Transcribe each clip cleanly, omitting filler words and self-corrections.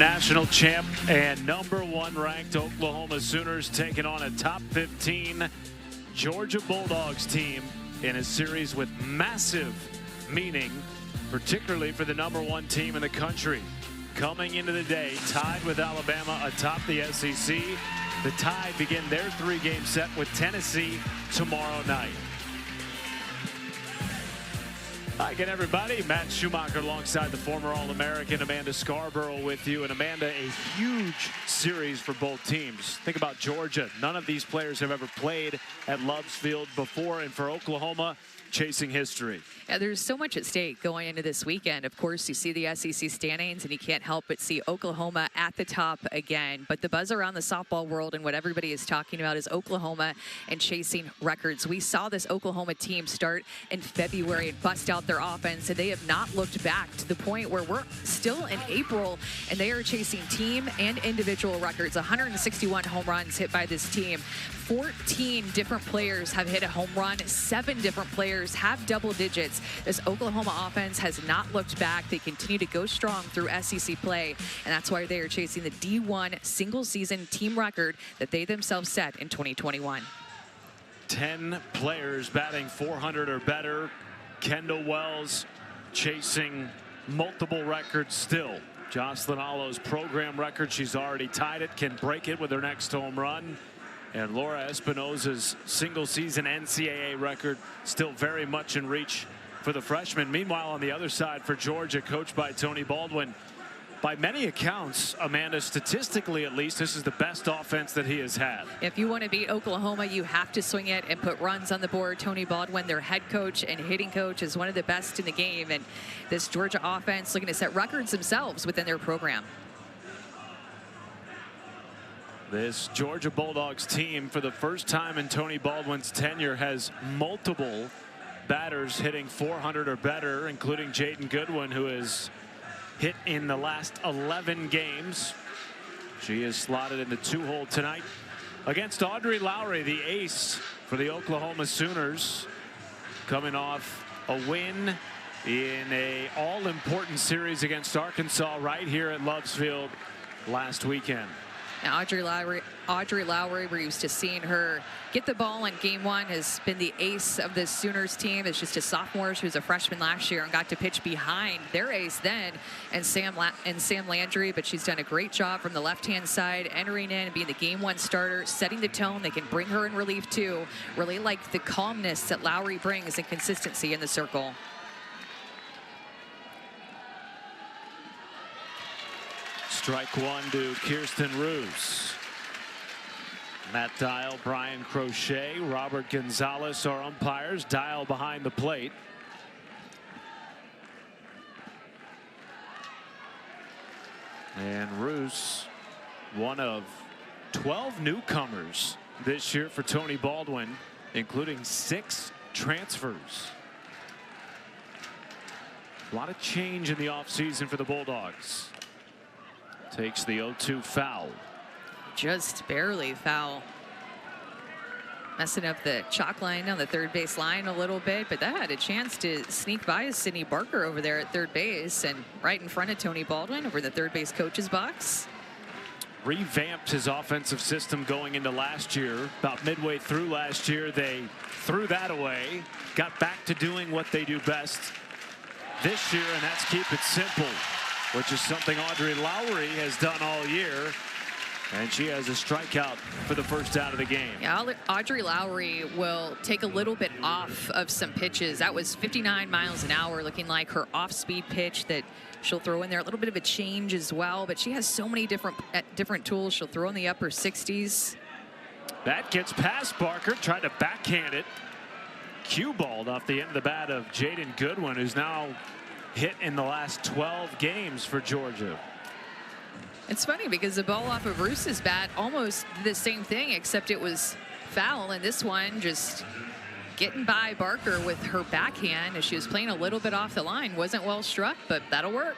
national champ and #1 ranked Oklahoma Sooners taking on a top 15 Georgia Bulldogs team in a series with massive meaning, particularly for the #1 team in the country. Coming into the day, tied with Alabama atop the SEC. The Tide begin their 3-game set with Tennessee tomorrow night. Hi again, everybody. Matt Schumacher alongside the former All-American Amanda Scarborough with you. And Amanda, a huge series for both teams. Think about Georgia. None of these players have ever played at Love's Field before. And for Oklahoma, chasing history. Yeah, there's so much at stake going into this weekend. Of course, you see the SEC standings, and you can't help but see Oklahoma at the top again. But the buzz around the softball world and what everybody is talking about is Oklahoma and chasing records. We saw this Oklahoma team start in February and bust out their offense, and they have not looked back to the point where we're still in April, and they are chasing team and individual records. 161 home runs hit by this team. 14 different players have hit a home run. 7 different players have double digits. This Oklahoma offense has not looked back. They continue to go strong through SEC play, and that's why they are chasing the D1 single-season team record that they themselves set in 2021. 10 players batting 400 or better. Kendall Wells chasing multiple records still. Jocelyn Allo's program record, she's already tied it, can break it with her next home run. And Laura Espinosa's single-season NCAA record still very much in reach for the freshman. Meanwhile, on the other side for Georgia, coached by Tony Baldwin, by many accounts, Amanda, statistically at least, this is the best offense that he has had. If you want to beat Oklahoma, you have to swing it and put runs on the board. Tony Baldwin, their head coach and hitting coach, is one of the best in the game. And this Georgia offense looking to set records themselves within their program. This Georgia Bulldogs team, for the first time in Tony Baldwin's tenure, has multiple batters hitting 400 or better, including Jaden Goodwin, who has hit in the last 11 games. She is slotted in the 2-hole tonight against Audrey Lowry, the ace for the Oklahoma Sooners, coming off a win in a all-important series against Arkansas right here at Love's Field last weekend. Now, Audrey Lowry, we're used to seeing her get the ball in game 1, has been the ace of this Sooners team. It's just a sophomore. She was a freshman last year and got to pitch behind their ace then, and Sam Landry. But she's done a great job from the left-hand side, entering in and being the game 1 starter, setting the tone. They can bring her in relief too. Really like the calmness that Lowry brings and consistency in the circle. Strike 1 to Kirsten Roos. Matt Dial, Brian Crochet, Robert Gonzalez are umpires. Dial behind the plate. And Roos, one of 12 newcomers this year for Tony Baldwin, including 6 transfers. A lot of change in the offseason for the Bulldogs. Takes the 0-2 foul. Just barely foul. Messing up the chalk line on the third base line a little bit, but that had a chance to sneak by Sydney Barker over there at third base and right in front of Tony Baldwin over the third base coach's box. Revamped his offensive system going into last year. About midway through last year, they threw that away, got back to doing what they do best this year, and that's keep it simple, which is something Audrey Lowry has done all year. And she has a strikeout for the first out of the game. Yeah, Audrey Lowry will take a little bit off of some pitches. That was 59 miles an hour, looking like her off-speed pitch that she'll throw in there. A little bit of a change as well, but she has so many different tools. She'll throw in the upper 60s. That gets past Barker, tried to backhand it. Cue balled off the end of the bat of Jaden Goodwin, who's now hit in the last 12 games for Georgia. It's funny because the ball off of Roos's bat almost did the same thing, except it was foul, and this one just getting by Barker with her backhand as she was playing a little bit off the line. Wasn't well struck, but that'll work.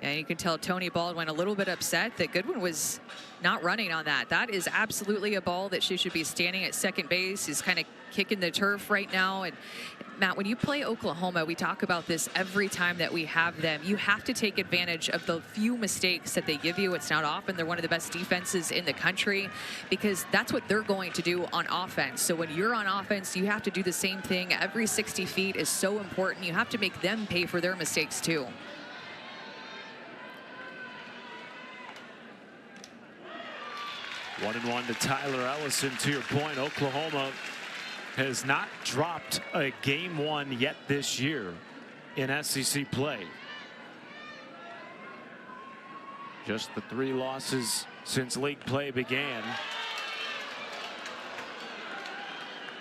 And you can tell Tony Baldwin a little bit upset that Goodwin was not running on that. That is absolutely a ball that she should be standing at second base. He's kind of kicking the turf right now. And Matt, when you play Oklahoma, we talk about this every time that we have them. You have to take advantage of the few mistakes that they give you. It's not often. They're one of the best defenses in the country because that's what they're going to do on offense. So when you're on offense, you have to do the same thing. Every 60 feet is so important. You have to make them pay for their mistakes too. 1-1 to Tyler Ellison. To your point, Oklahoma has not dropped a game one yet this year in SEC play. Just the 3 losses since league play began.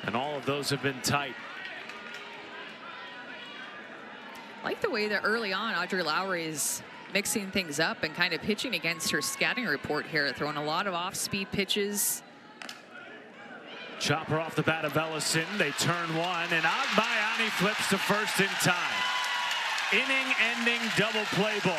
And all of those have been tight. I like the way that early on Audrey Lowry is mixing things up and kind of pitching against her scouting report here, throwing a lot of off-speed pitches. Chopper off the bat of Ellison. They turn one, and Agbayani flips to first in time. Inning-ending double play ball.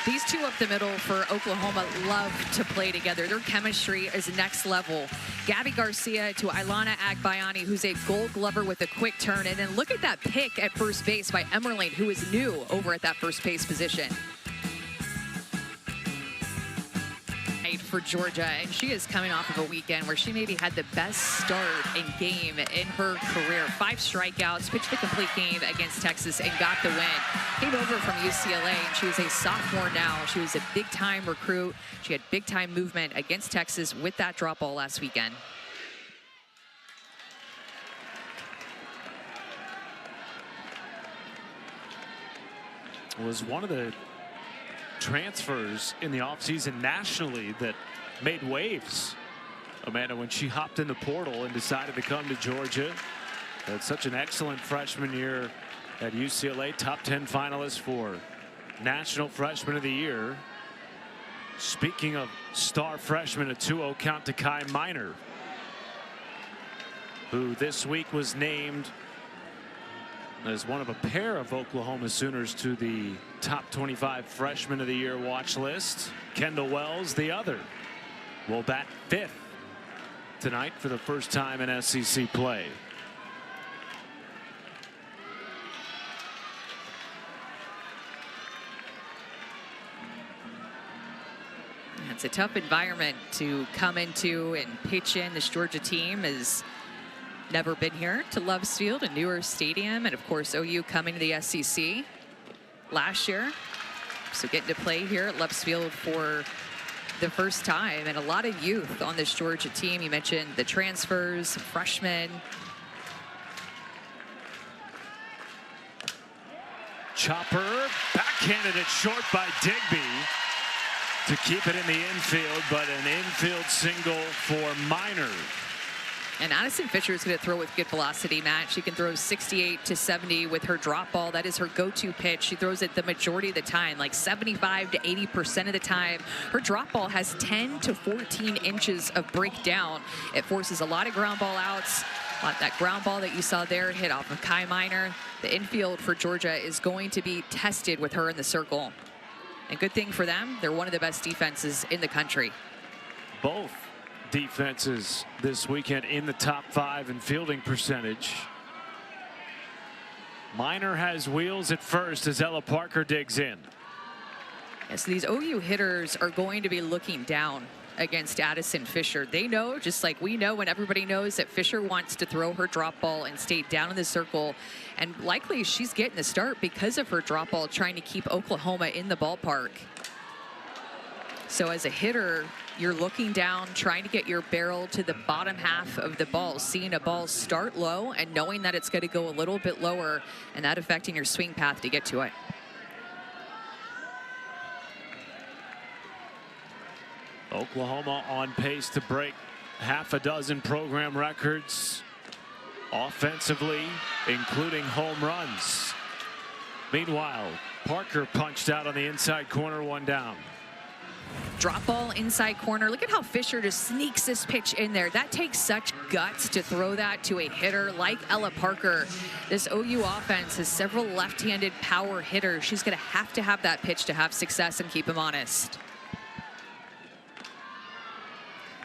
These two up the middle for Oklahoma love to play together. Their chemistry is next level. Gabby Garcia to Ilana Agbayani, who's a Gold Glover with a quick turn. And then look at that pick at first base by Emerling, who is new over at that first base position. For Georgia, and she is coming off of a weekend where she maybe had the best start in game in her career. 5 strikeouts, pitched the complete game against Texas and got the win. Came over from UCLA, and she was a sophomore now. She was a big-time recruit. She had big-time movement against Texas with that drop ball last weekend. Was one of the transfers in the offseason nationally that made waves. Amanda, when she hopped in the portal and decided to come to Georgia, had such an excellent freshman year at UCLA, top 10 finalist for National Freshman of the Year. Speaking of star freshman, a 2-0 count to Kai Minor, who this week was named as one of a pair of Oklahoma Sooners to the top 25 freshman of the year watch list. Kendall Wells, the other, will bat 5th tonight for the first time in SEC play. It's a tough environment to come into and pitch in. This Georgia team has never been here to Loves Field, a newer stadium, and of course OU coming to the SEC last year, so getting to play here at Loves Field for the first time, and a lot of youth on this Georgia team. You mentioned the transfers, freshmen. Chopper backhanded it short by Digby to keep it in the infield, but an infield single for Minor. And Addison Fisher is going to throw with good velocity, Matt. She can throw 68 to 70 with her drop ball. That is her go-to pitch. She throws it the majority of the time, like 75 to 80% of the time. Her drop ball has 10 to 14 inches of breakdown. It forces a lot of ground ball outs. That ground ball that you saw there hit off of Kai Minor. The infield for Georgia is going to be tested with her in the circle. And good thing for them, they're one of the best defenses in the country. Both defenses this weekend in the top 5 in fielding percentage. Minor has wheels at first as Ella Parker digs in. Yes, these OU hitters are going to be looking down against Addison Fisher. They know, just like we know, and everybody knows, that Fisher wants to throw her drop ball and stay down in the circle. And likely she's getting the start because of her drop ball, trying to keep Oklahoma in the ballpark. So as a hitter, you're looking down, trying to get your barrel to the bottom half of the ball, seeing a ball start low and knowing that it's going to go a little bit lower, and that affecting your swing path to get to it. Oklahoma on pace to break half a dozen program records offensively, including home runs. Meanwhile, Parker punched out on the inside corner, 1 down. Drop ball inside corner. Look at how Fisher just sneaks this pitch in there. That takes such guts to throw that to a hitter like Ella Parker. This OU offense has several left-handed power hitters. She's going to have that pitch to have success and keep him honest.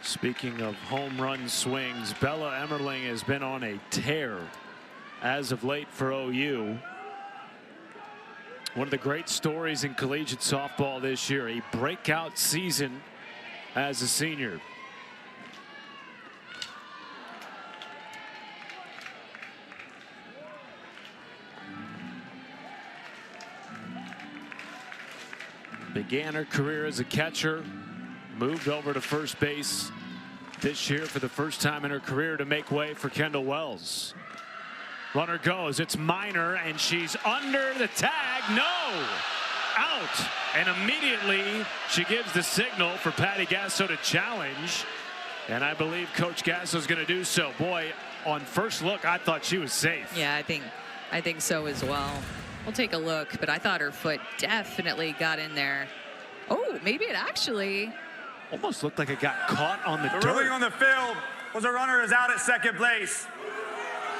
Speaking of home run swings, Bella Emmerling has been on a tear as of late for OU. One of the great stories in collegiate softball this year, a breakout season as a senior. Began her career as a catcher, moved over to first base this year for the first time in her career to make way for Kendall Wells. Runner goes, it's Minor, and she's under the tag. No! Out! And immediately she gives the signal for Patty Gasso to challenge. And I believe Coach Gasso's going to do so. Boy, on first look, I thought she was safe. Yeah, I think so as well. We'll take a look, but I thought her foot definitely got in there. Oh, maybe it actually almost looked like it got caught on the dirt. The ruling on the field was a runner is out at second base.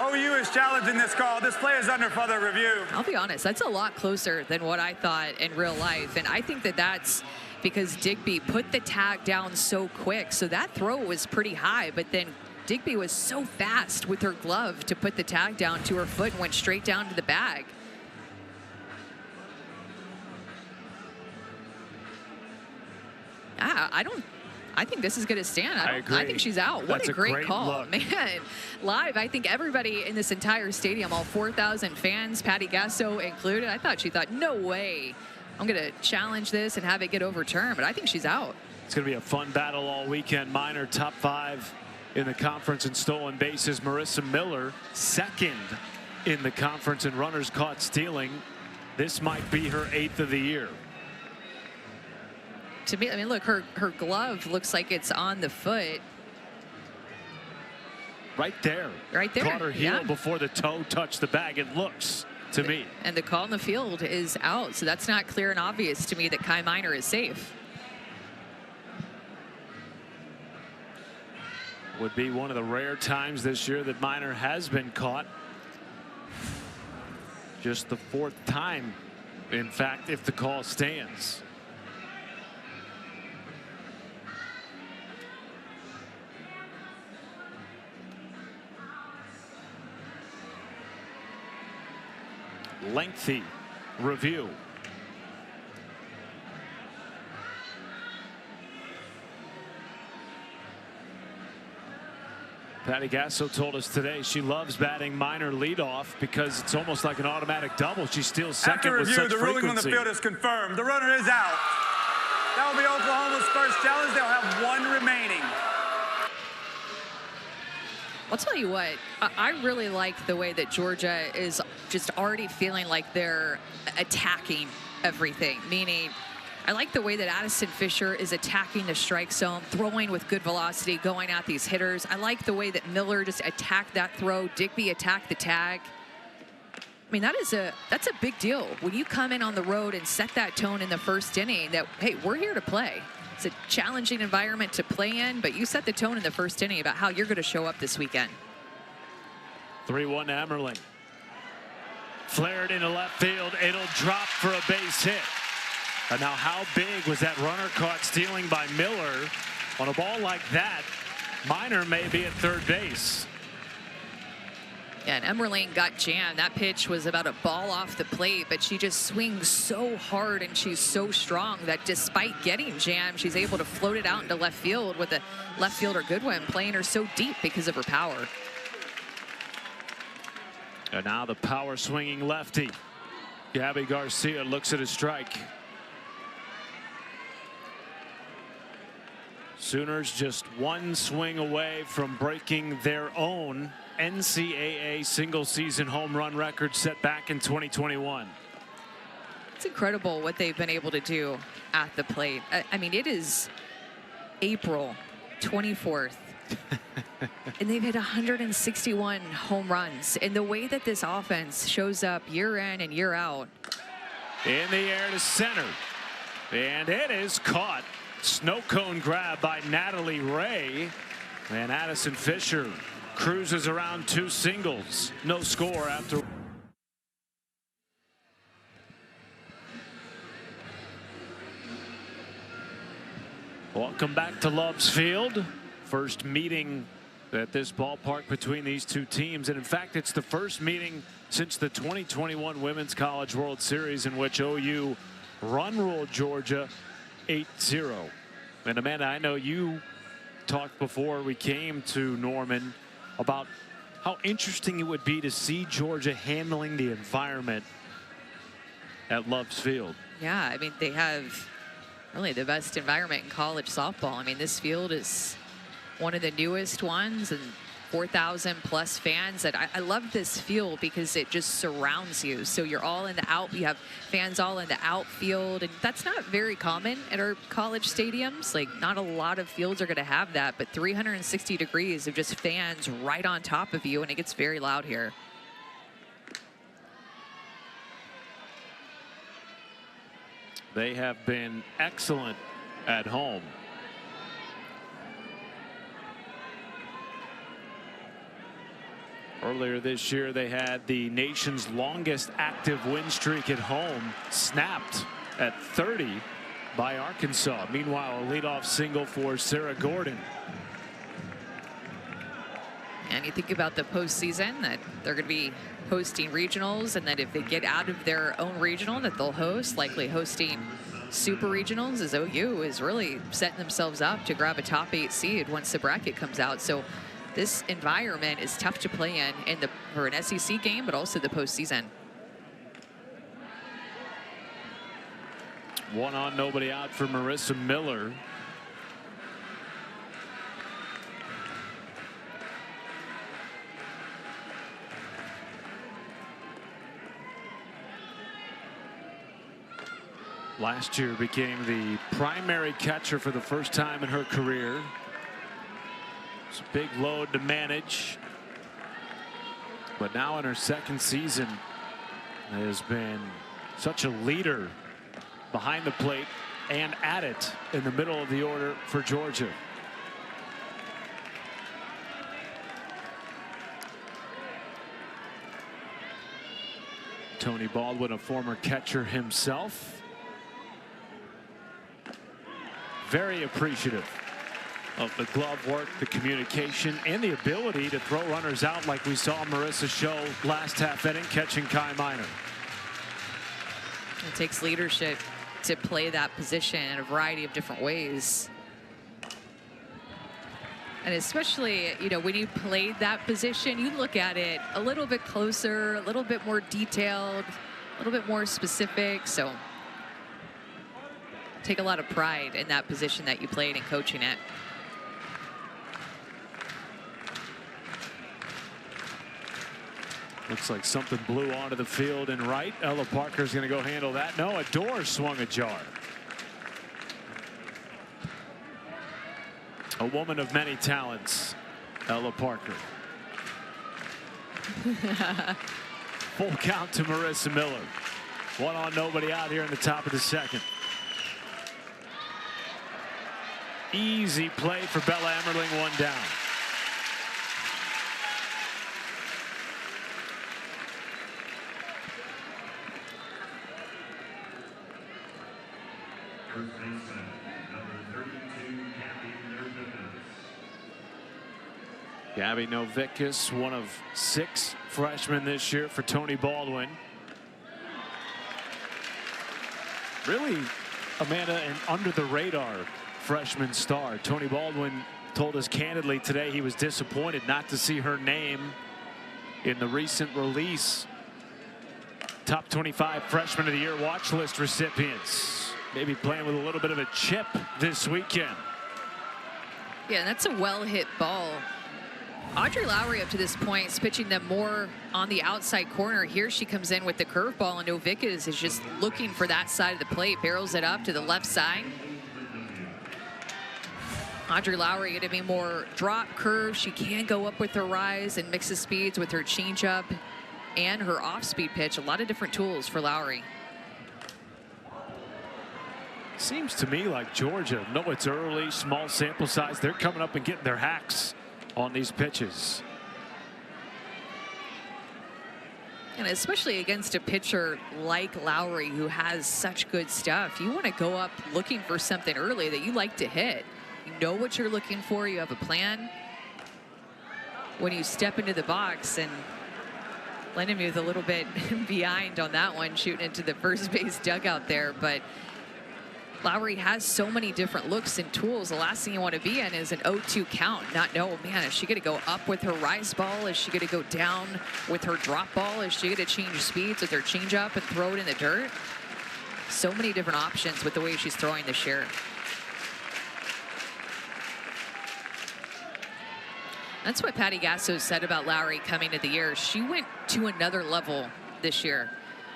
OU is challenging this call. This play is under further review. I'll be honest, that's a lot closer than what I thought in real life. And I think that that's because Digby put the tag down so quick. So that throw was pretty high, but then Digby was so fast with her glove to put the tag down to her foot and went straight down to the bag. I think this is going to stand. I think she's out. What a great call, look. Man. Live, I think everybody in this entire stadium, all 4,000 fans, Patty Gasso included, I thought she thought, no way, I'm going to challenge this and have it get overturned, but I think she's out. It's going to be a fun battle all weekend. Minor top 5 in the conference in stolen bases. Marissa Miller second in the conference in runners caught stealing. This might be her 8th of the year. To me, I mean, look, her glove looks like it's on the foot. Right there. Right there. Caught her heel before the toe touched the bag, it looks to me. And the call in the field is out, so that's not clear and obvious to me that Kai Minor is safe. Would be one of the rare times this year that Minor has been caught. Just the 4th time, in fact, if the call stands. Lengthy review. Patty Gasso told us today she loves batting Minor leadoff because it's almost like an automatic double. She steals second with such frequency. After review, the ruling on the field is confirmed. The runner is out. That will be Oklahoma's first challenge. They'll have 1 remaining. I'll tell you what, I really like the way that Georgia is just already feeling like they're attacking everything, meaning I like the way that Addison Fisher is attacking the strike zone, throwing with good velocity, going at these hitters. I like the way that Miller just attacked that throw, Digby attacked the tag. I mean, that's a big deal when you come in on the road and set that tone in the first inning that, hey, we're here to play. It's a challenging environment to play in, but you set the tone in the first inning about how you're going to show up this weekend. 3-1 to Emmerling. Flared into left field. It'll drop for a base hit. And now how big was that runner caught stealing by Miller? On a ball like that, Minor may be at third base. Yeah, and Emmerling got jammed. That pitch was about a ball off the plate, but she just swings so hard and she's so strong that despite getting jammed, she's able to float it out into left field with a left fielder Goodwin playing her so deep because of her power. And now the power swinging lefty. Gabby Garcia looks at a strike. Sooners just 1 swing away from breaking their own NCAA single season home run record set back in 2021. It's incredible what they've been able to do at the plate. I mean, it is April 24th. And they've hit 161 home runs. And the way that this offense shows up year in and year out. In the air to center. And it is caught Snow cone grab by Natalie Ray. And Addison Fisher cruises around 2 singles. No score after. Welcome back to Love's Field. First meeting at this ballpark between these two teams. And in fact, it's the first meeting since the 2021 Women's College World Series in which OU run-ruled Georgia 8-0. And Amanda, I know you talked before we came to Norman about how interesting it would be to see Georgia handling the environment at Love's Field. Yeah, I mean, they have really the best environment in college softball. I mean, this field is one of the newest ones, and 4,000 plus fans. And I love this field because it just surrounds you. So you're all in the you have fans all in the outfield, and that's not very common at our college stadiums. Like, not a lot of fields are going to have that, but 360 degrees of just fans right on top of you, and it gets very loud here. They have been excellent at home. Earlier this year, they had the nation's longest active win streak at home snapped at 30 by Arkansas. Meanwhile, a leadoff single for Sarah Gordon. And you think about the postseason, that they're going to be hosting regionals, and that if they get out of their own regional that they'll host, likely hosting super regionals, as OU is really setting themselves up to grab a top 8 seed once the bracket comes out. So this environment is tough to play in for an SEC game, but also the postseason. 1 on, nobody out for Marissa Miller. Last year became the primary catcher for the first time in her career. It's a big load to manage. But now in her second season has been such a leader behind the plate and at it in the middle of the order for Georgia. Tony Baldwin, a former catcher himself, very appreciative of the glove work, the communication, and the ability to throw runners out like we saw Marissa show last half inning catching Kai Minor. It takes leadership to play that position in a variety of different ways. And especially, you know, when you played that position, you look at it a little bit closer, a little bit more detailed, a little bit more specific. So take a lot of pride in that position that you played and coaching it. Looks like something blew onto the field and right. Ella Parker's going to go handle that. No, a door swung ajar. A woman of many talents, Ella Parker. Full count to Marissa Miller. 1 on, nobody out here in the top of the second. Easy play for Bella Emmerling, 1 down. Gabby Novickus, one of 6 freshmen this year for Tony Baldwin. Really, Amanda, an under the radar freshman star. Tony Baldwin told us candidly today he was disappointed not to see her name in the recent release top 25 freshman of the year watch list recipients. Maybe playing with a little bit of a chip this weekend. Yeah, that's a well hit ball. Audrey Lowry up to this point is pitching them more on the outside corner. Here she comes in with the curveball, and Novickus is just looking for that side of the plate, barrels it up to the left side. Audrey Lowry going to be more drop curve. She can go up with her rise and mix the speeds with her changeup and her off-speed pitch. A lot of different tools for Lowry. Seems to me like Georgia, no, it's early, small sample size. They're coming up and getting their hacks on these pitches. And especially against a pitcher like Lowry, who has such good stuff, you want to go up looking for something early that you like to hit. You know what you're looking for. You have a plan. When you step into the box, and Lindemuth a little bit behind on that one, shooting into the first base dugout there. But Lowry has so many different looks and tools. The last thing you want to be in is an 0-2 count. Not know, man, is she going to go up with her rise ball? Is she going to go down with her drop ball? Is she going to change speeds with her changeup and throw it in the dirt? So many different options with the way she's throwing this year. That's what Patty Gasso said about Lowry coming to the year. She went to another level this year.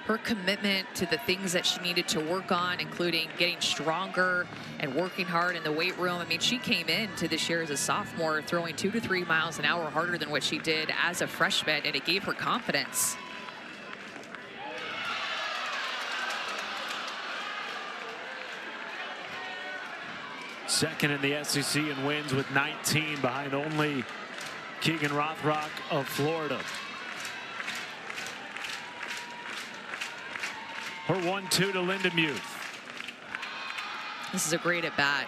Her commitment to the things that she needed to work on, including getting stronger and working hard in the weight room. I mean, she came into this year as a sophomore throwing 2 to 3 miles an hour harder than what she did as a freshman, and it gave her confidence. Second in the SEC in wins with 19, behind only Keegan Rothrock of Florida. Her 1-2 to Lindemuth. This is a great at bat.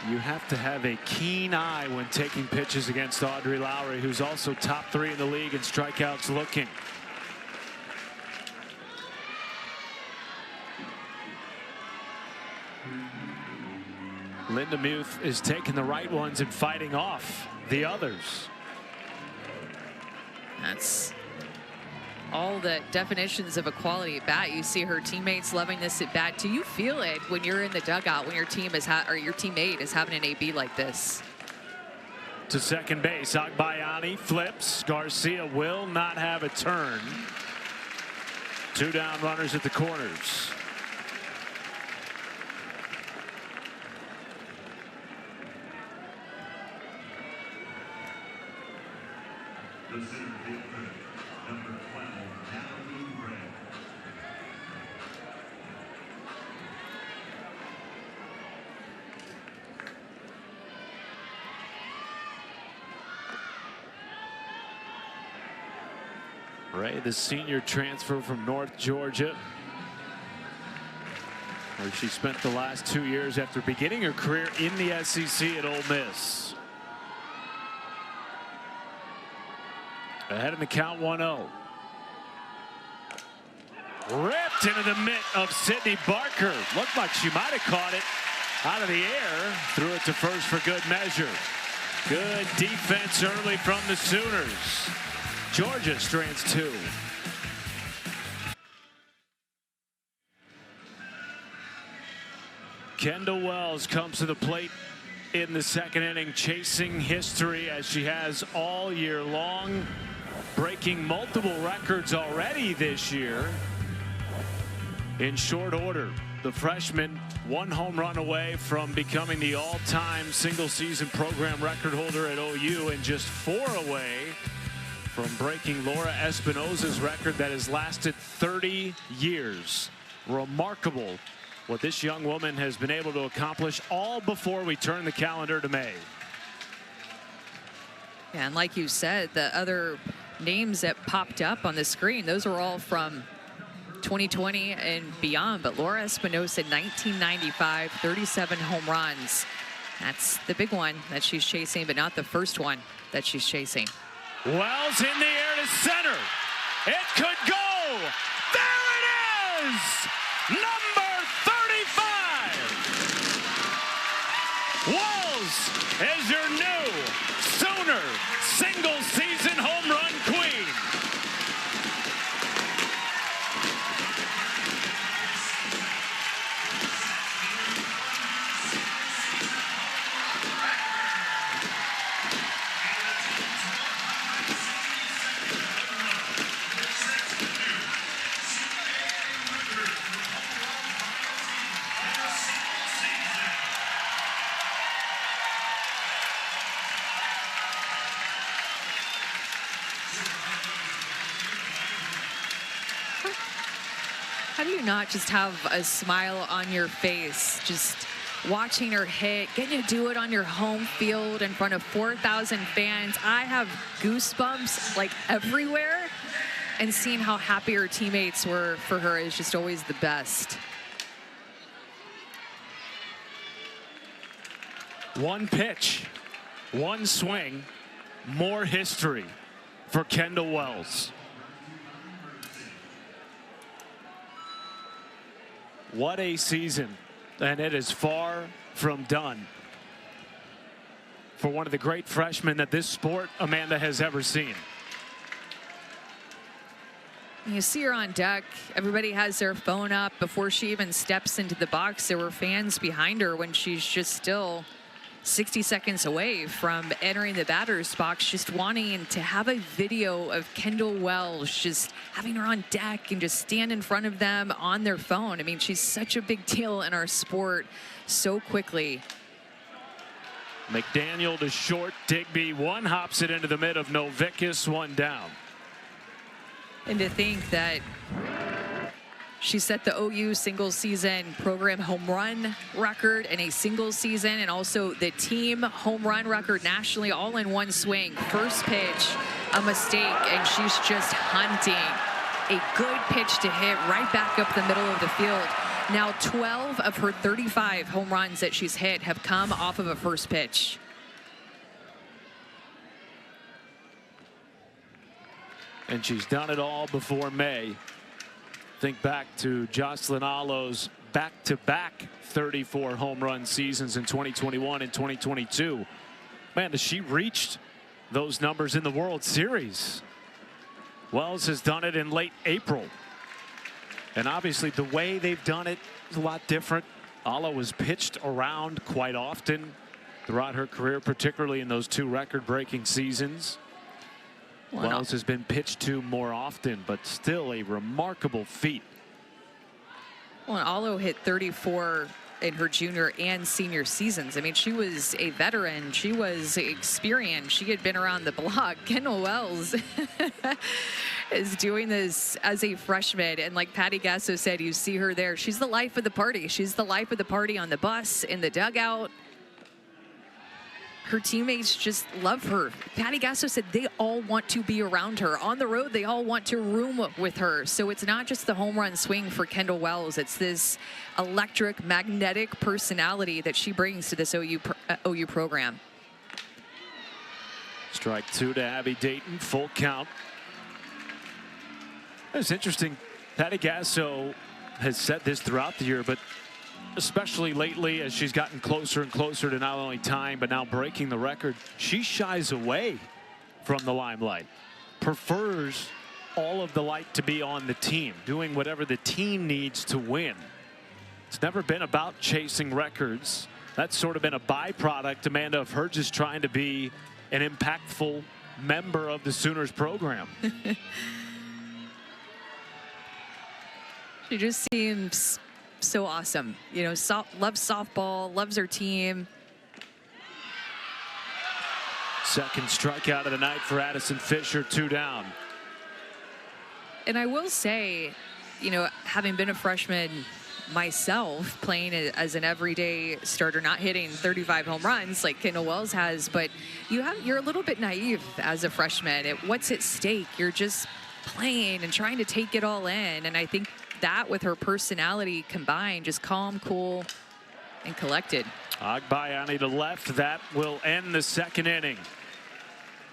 You have to have a keen eye when taking pitches against Audrey Lowry, who's also top 3 in the league in strikeouts looking. Lindemuth is taking the right ones and fighting off the others. That's all the definitions of a quality at bat. You see her teammates loving this at bat. Do you feel it when you're in the dugout, when your team is or your teammate is having an AB like this? To second base, Agbayani flips. Garcia will not have a turn. 2 down runners at the corners. Ray, the senior transfer from North Georgia, where she spent the last 2 years after beginning her career in the SEC at Ole Miss. Ahead in the count, 1-0. Ripped into the mitt of Sydney Barker. Looked like she might have caught it out of the air. Threw it to first for good measure. Good defense early from the Sooners. Georgia strands 2. Kendall Wells comes to the plate in the second inning, chasing history as she has all year long, breaking multiple records already this year. In short order, the freshman 1 home run away from becoming the all-time single-season program record holder at OU, and just 4 away from breaking Laura Espinosa's record that has lasted 30 years. Remarkable what this young woman has been able to accomplish, all before we turn the calendar to May. Yeah, and like you said, the other names that popped up on the screen, those are all from 2020 and beyond. But Laura Espinosa, 1995, 37 home runs. That's the big one that she's chasing, but not the first one that she's chasing. Wells in the air to center. It could go. There it is. Number 35. Wells is your new Sooner single season home run queen. How do you not just have a smile on your face, just watching her hit, getting to do it on your home field in front of 4,000 fans? I have goosebumps like everywhere, and seeing how happy her teammates were for her is just always the best. One pitch, one swing, more history for Kendall Wells. What a season, and it is far from done for one of the great freshmen that this sport, Amanda, has ever seen. You see her on deck. Everybody has their phone up. Before she even steps into the box, there were fans behind her when she's just still 60 seconds away from entering the batter's box, just wanting to have a video of Kendall Wells, just having her on deck and just stand in front of them on their phone. I mean, she's such a big deal in our sport so quickly. McDaniel to short. Digby one hops it into the mid of Novickus, one down. And to think that she set the OU single season program home run record in a single season, and also the team home run record nationally, all in one swing. First pitch, a mistake, and she's just hunting a good pitch to hit right back up the middle of the field. Now 12 of her 35 home runs that she's hit have come off of a first pitch. And she's done it all before May. Think back to Jocelyn Allo's back-to-back 34 home run seasons in 2021 and 2022. Man, has she reached those numbers in the World Series? Wells has done it in late April. And obviously the way they've done it is a lot different. Allo was pitched around quite often throughout her career, particularly in those two record-breaking seasons. Wells has been pitched to more often, but still a remarkable feat. Well, and Allo hit 34 in her junior and senior seasons. I mean, she was a veteran. She was experienced. She had been around the block. Kendall Wells is doing this as a freshman. And like Patty Gasso said, you see her there. She's the life of the party. She's the life of the party on the bus, in the dugout. Her teammates just love her. Patty Gasso said they all want to be around her. On the road, they all want to room with her. So it's not just the home run swing for Kendall Wells. It's this electric, magnetic personality that she brings to this OU program. Strike two to Abby Dayton, full count. It's interesting. Patty Gasso has said this throughout the year, but especially lately as she's gotten closer and closer to not only tying but now breaking the record, she shies away from the limelight, prefers all of the light to be on the team, doing whatever the team needs to win. It's never been about chasing records. That's sort of been a byproduct, Amanda, of her just trying to be an impactful member of the Sooners program. She just seems so awesome. You know, loves softball, loves her team. Second strikeout of the night for Addison Fisher, two down. And I will say, you know, having been a freshman myself, playing as an everyday starter, not hitting 35 home runs like Kendall Wells has, but you're a little bit naive as a freshman. What's at stake? You're just playing and trying to take it all in. And I think that with her personality combined, just calm, cool, and collected. Agbayani to left. That will end the second inning.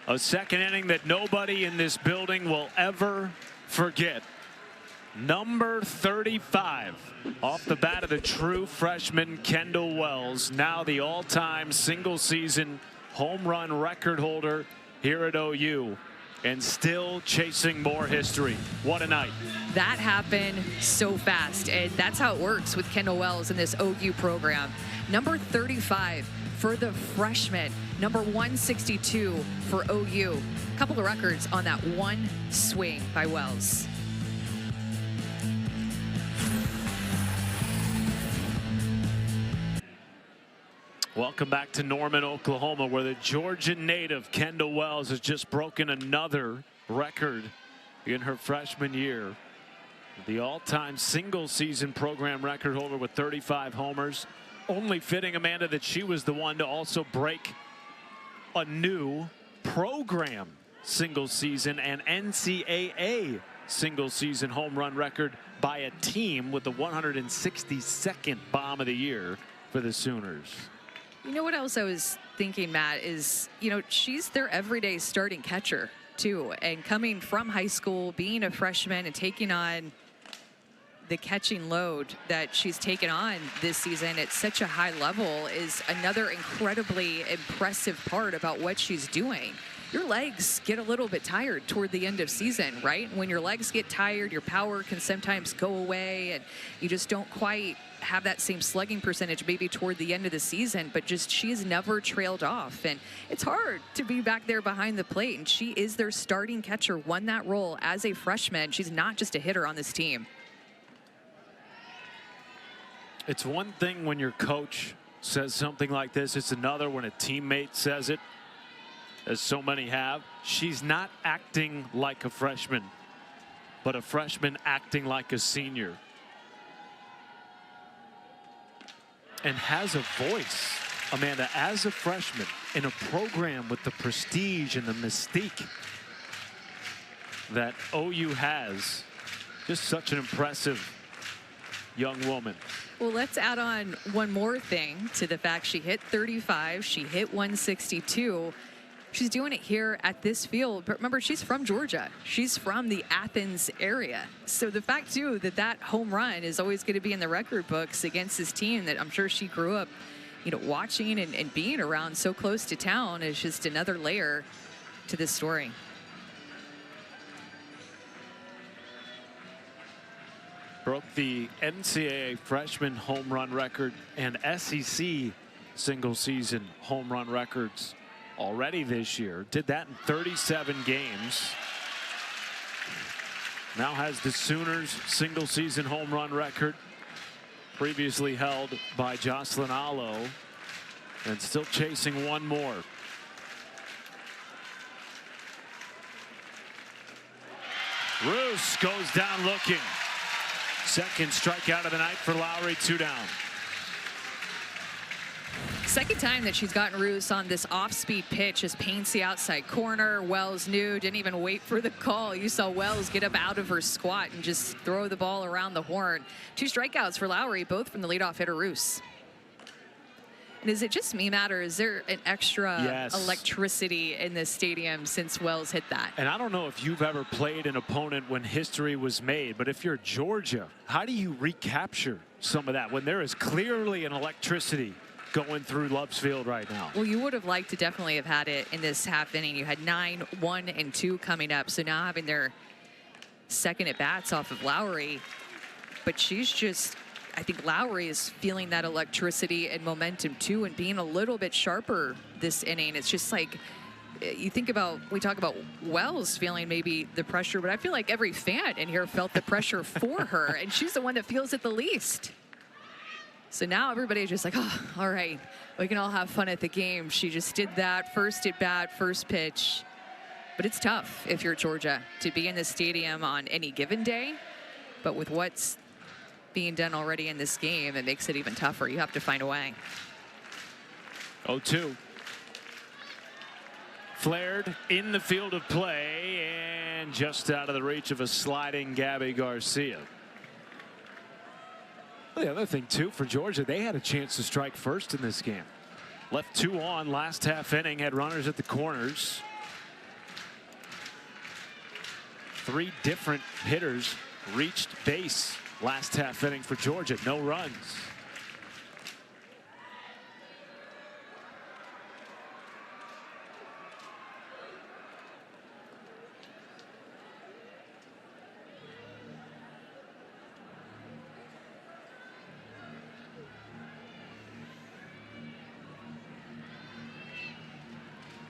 A second inning that nobody in this building will ever forget. Number 35 off the bat of the true freshman Kendall Wells, now the all-time single season home run record holder here at OU, and still chasing more history. What a night. That happened so fast, and that's how it works with Kendall Wells in this OU program. Number 35 for the freshman, number 162 for OU. A couple of records on that one swing by Wells. Welcome back to Norman, Oklahoma, where the Georgian native Kendall Wells has just broken another record in her freshman year. The all-time single-season program record holder with 35 homers. Only fitting, Amanda, that she was the one to also break a new program single-season and NCAA single-season home run record by a team with the 162nd bomb of the year for the Sooners. You know what else I was thinking, Matt, is, she's their everyday starting catcher, too. And coming from high school, being a freshman and taking on the catching load that she's taken on this season at such a high level is another incredibly impressive part about what she's doing. Your legs get a little bit tired toward the end of season, right? When your legs get tired, your power can sometimes go away and you just don't quite have that same slugging percentage maybe toward the end of the season, but just she's never trailed off. And it's hard to be back there behind the plate, and she is their starting catcher, won that role as a freshman. She's not just a hitter on this team. It's one thing when your coach says something like this. It's another when a teammate says it, as so many have. She's not acting like a freshman, but a freshman acting like a senior. And has a voice, Amanda, as a freshman in a program with the prestige and the mystique that OU has. Just such an impressive young woman. Well, let's add on one more thing to the fact she hit 35, she hit 162. She's doing it here at this field, but remember, she's from Georgia. She's from the Athens area. So the fact, too, that that home run is always going to be in the record books against this team that I'm sure she grew up, watching and being around so close to town is just another layer to this story. Broke the NCAA freshman home run record and SEC single season home run records already this year. Did that in 37 games. Now has the Sooners single season home run record, previously held by Jocelyn Allo, and still chasing one more. Roos goes down looking. Second strikeout of the night for Lowry, 2 down. Second time that she's gotten Roos on this off-speed pitch, just paints the outside corner. Wells knew, didn't even wait for the call. You saw Wells get up out of her squat and just throw the ball around the horn. 2 strikeouts for Lowry, both from the leadoff hitter Roos. And is it just me, Matt, or is there an extra electricity in this stadium since Wells hit that? And I don't know if you've ever played an opponent when history was made, but if you're Georgia, how do you recapture some of that when there is clearly an electricity going through Love's Field right now? Well, you would have liked to definitely have had it in this half inning. You had 9, 1, and 2 coming up. So now having their second at bats off of Lowry, but she's just, I think Lowry is feeling that electricity and momentum too, and being a little bit sharper this inning. It's just like, you think about, we talk about Wells feeling maybe the pressure, but I feel like every fan in here felt the pressure for her, and she's the one that feels it the least. So now everybody's just like, oh, all right, we can all have fun at the game. She just did that, first at bat, first pitch. But it's tough if you're Georgia to be in the stadium on any given day, but with what's being done already in this game, it makes it even tougher. You have to find a way. 0-2. Flared in the field of play and just out of the reach of a sliding Gabby Garcia. The other thing too for Georgia, they had a chance to strike first in this game. Left 2 on last half inning, had runners at the corners. 3 different hitters reached base last half inning for Georgia, no runs.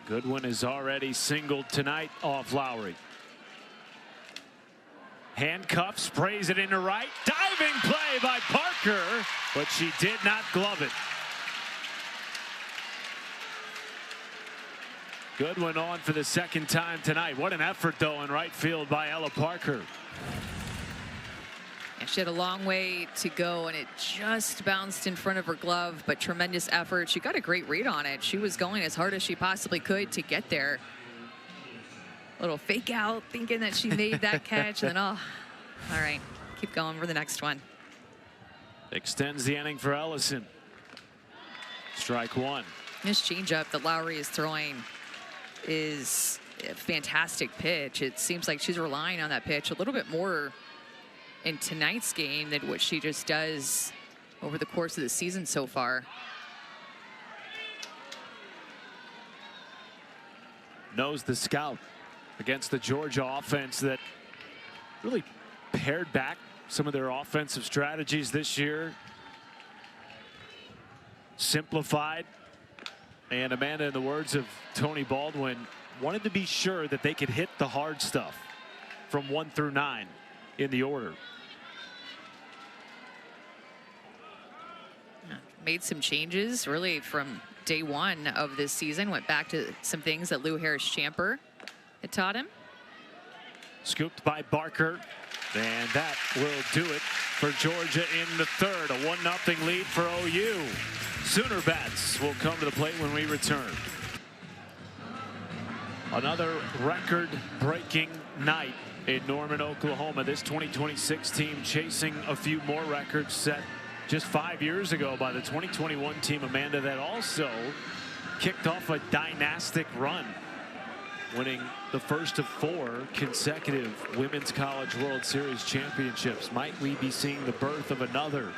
Goodwin is already singled tonight off Lowry. Handcuff, sprays it into right. Diving play by Parker, but she did not glove it. Goodwin on for the second time tonight. What an effort, though, in right field by Ella Parker. And she had a long way to go, and it just bounced in front of her glove, but tremendous effort. She got a great read on it. She was going as hard as she possibly could to get there. Little fake out, thinking that she made that catch, and then, oh, all right, keep going for the next one. Extends the inning for Ellison. Strike one. This changeup that Lowry is throwing is a fantastic pitch. It seems like she's relying on that pitch a little bit more in tonight's game than what she just does over the course of the season so far. Knows the scout against the Georgia offense that really pared back some of their offensive strategies this year. Simplified. And Amanda, in the words of Tony Baldwin, wanted to be sure that they could hit the hard stuff from 1 through 9 in the order. Made some changes really from day one of this season. Went back to some things that Lou Harris-Champer had taught him. Scooped by Barker, and that will do it for Georgia in the third. A 1-0 lead for OU. Sooner bats will come to the plate when we return. Another record-breaking night in Norman, Oklahoma. This 2026 team chasing a few more records set just 5 years ago by the 2021 team, Amanda, that also kicked off a dynastic run, winning the first of 4 consecutive Women's College World Series championships. Might we be seeing the birth of another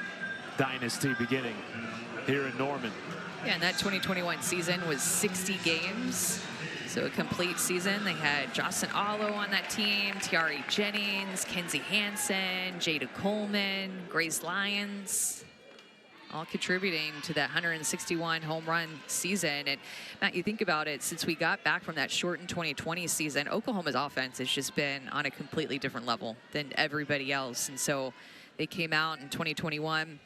dynasty beginning here in Norman? Yeah, and that 2021 season was 60 games. So a complete season. They had Jocelyn Allo on that team, Tiari Jennings, Kenzie Hansen, Jada Coleman, Grace Lyons, all contributing to that 161 home run season. And Matt, you think about it, since we got back from that shortened 2020 season, Oklahoma's offense has just been on a completely different level than everybody else. And so they came out in 2021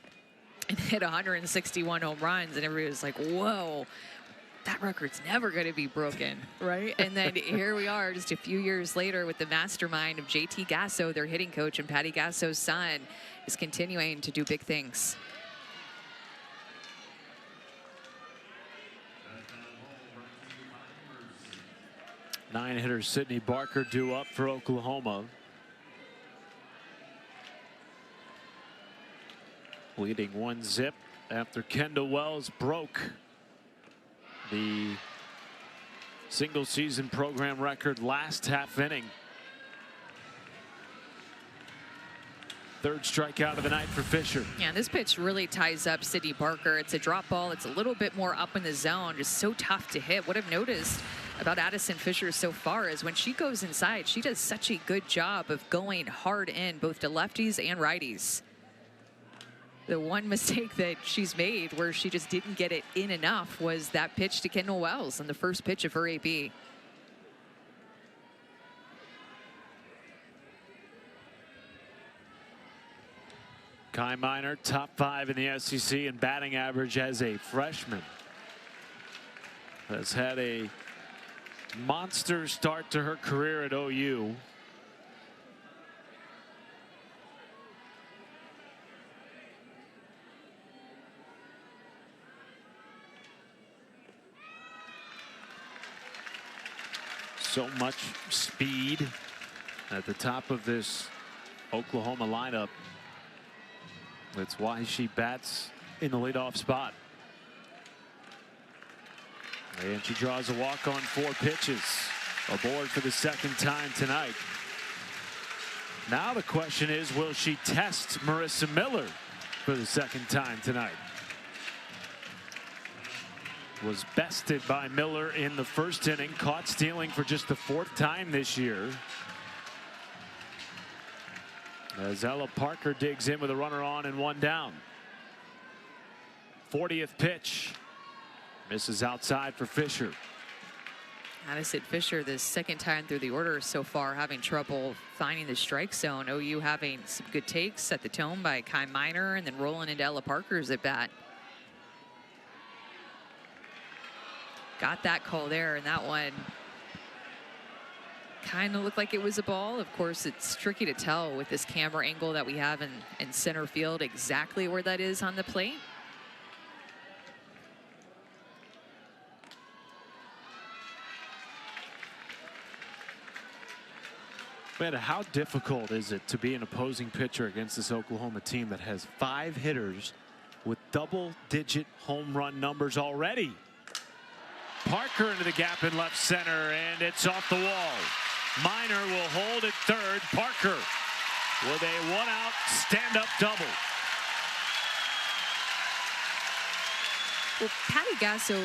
and hit 161 home runs, and everybody was like, whoa, that record's never going to be broken, right? And then here we are just a few years later with the mastermind of JT Gasso, their hitting coach, and Patty Gasso's son is continuing to do big things. Nine-hitter Sydney Barker due up for Oklahoma. Leading 1-0 after Kendall Wells broke the single season program record last half inning. Third strikeout of the night for Fisher. Yeah, this pitch really ties up Sydney Barker. It's a drop ball. It's a little bit more up in the zone, just so tough to hit. What I've noticed about Addison Fisher so far is when she goes inside, she does such a good job of going hard in, both to lefties and righties. The one mistake that she's made where she just didn't get it in enough was that pitch to Kendall Wells on the first pitch of her AB. Kai Minor, top 5 in the SEC in batting average as a freshman. Has had a monster start to her career at OU. So much speed at the top of this Oklahoma lineup. That's why she bats in the leadoff spot. And she draws a walk on 4 pitches. Aboard for the second time tonight. Now the question is, will she test Marissa Miller for the second time tonight? Was bested by Miller in the first inning, caught stealing for just the 4th time this year. As Ella Parker digs in with a runner on and 1 down. 40th pitch. Misses outside for Fisher. Addison Fisher, the second time through the order so far, having trouble finding the strike zone. OU having some good takes at the tone by Kai Minor and then rolling into Ella Parker's at bat. Got that call there, and that one kind of looked like it was a ball. Of course, it's tricky to tell with this camera angle that we have in center field exactly where that is on the plate. Man, how difficult is it to be an opposing pitcher against this Oklahoma team that has 5 hitters with double-digit home run numbers already? Parker into the gap in left center, and it's off the wall. Minor will hold at third. Parker with a one-out stand-up double. Well, Patty Gasso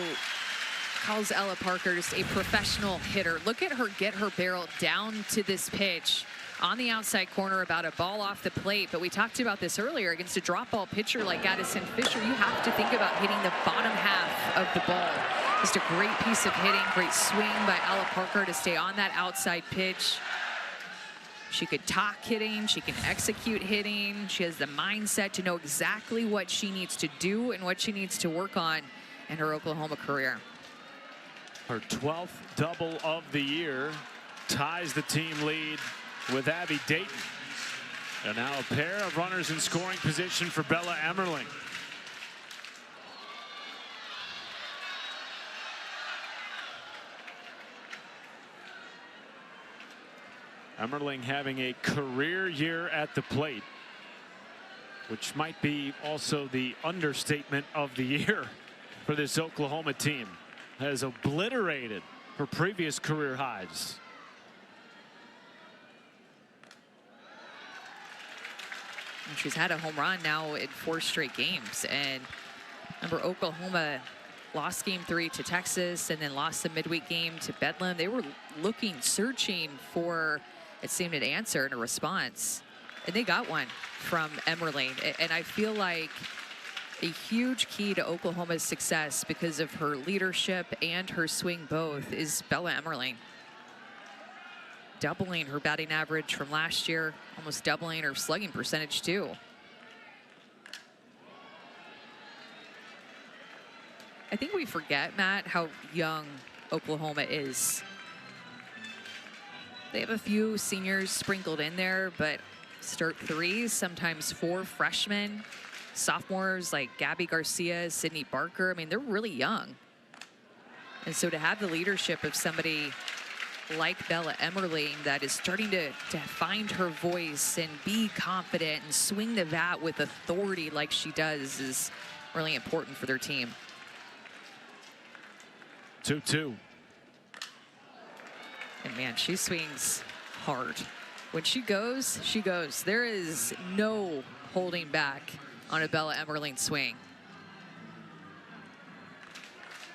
calls Ella Parker just a professional hitter. Look at her get her barrel down to this pitch on the outside corner, about a ball off the plate. But we talked about this earlier, against a drop ball pitcher like Addison Fisher, you have to think about hitting the bottom half of the ball. Just a great piece of hitting, great swing by Ella Parker to stay on that outside pitch. She could talk hitting, she can execute hitting. She has the mindset to know exactly what she needs to do and what she needs to work on in her Oklahoma career. Her 12th double of the year ties the team lead with Abby Dayton. And now a pair of runners in scoring position for Bella Emmerling. Emmerling having a career year at the plate, which might be also the understatement of the year for this Oklahoma team. Has obliterated her previous career highs. And she's had a home run now in 4 straight games. And remember, Oklahoma lost game 3 to Texas and then lost the midweek game to Bedlam. They were looking, searching for, it seemed, an answer and a response. And they got one from Emmerling. And I feel like a huge key to Oklahoma's success, because of her leadership and her swing both, is Bella Emmerling. Doubling her batting average from last year, almost doubling her slugging percentage too. I think we forget, Matt, how young Oklahoma is. They have a few seniors sprinkled in there, but start 3, sometimes 4 freshmen. Sophomores like Gabby Garcia, Sydney Barker, I mean, they're really young. And so to have the leadership of somebody like Bella Emmerling that is starting to find her voice and be confident and swing the bat with authority like she does is really important for their team. 2-2. And man, she swings hard. When she goes, she goes. There is no holding back on a Bella Emmerling swing.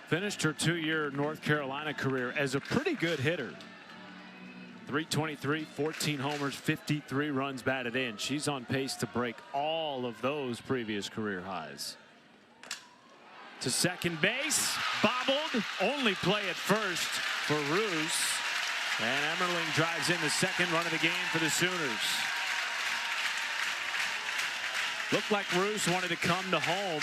Finished her 2-year North Carolina career as a pretty good hitter. .323, 14 homers, 53 runs batted in. She's on pace to break all of those previous career highs. To second base, bobbled, only play at first for Roos. And Emmerling drives in the second run of the game for the Sooners. Looked like Roos wanted to come to home.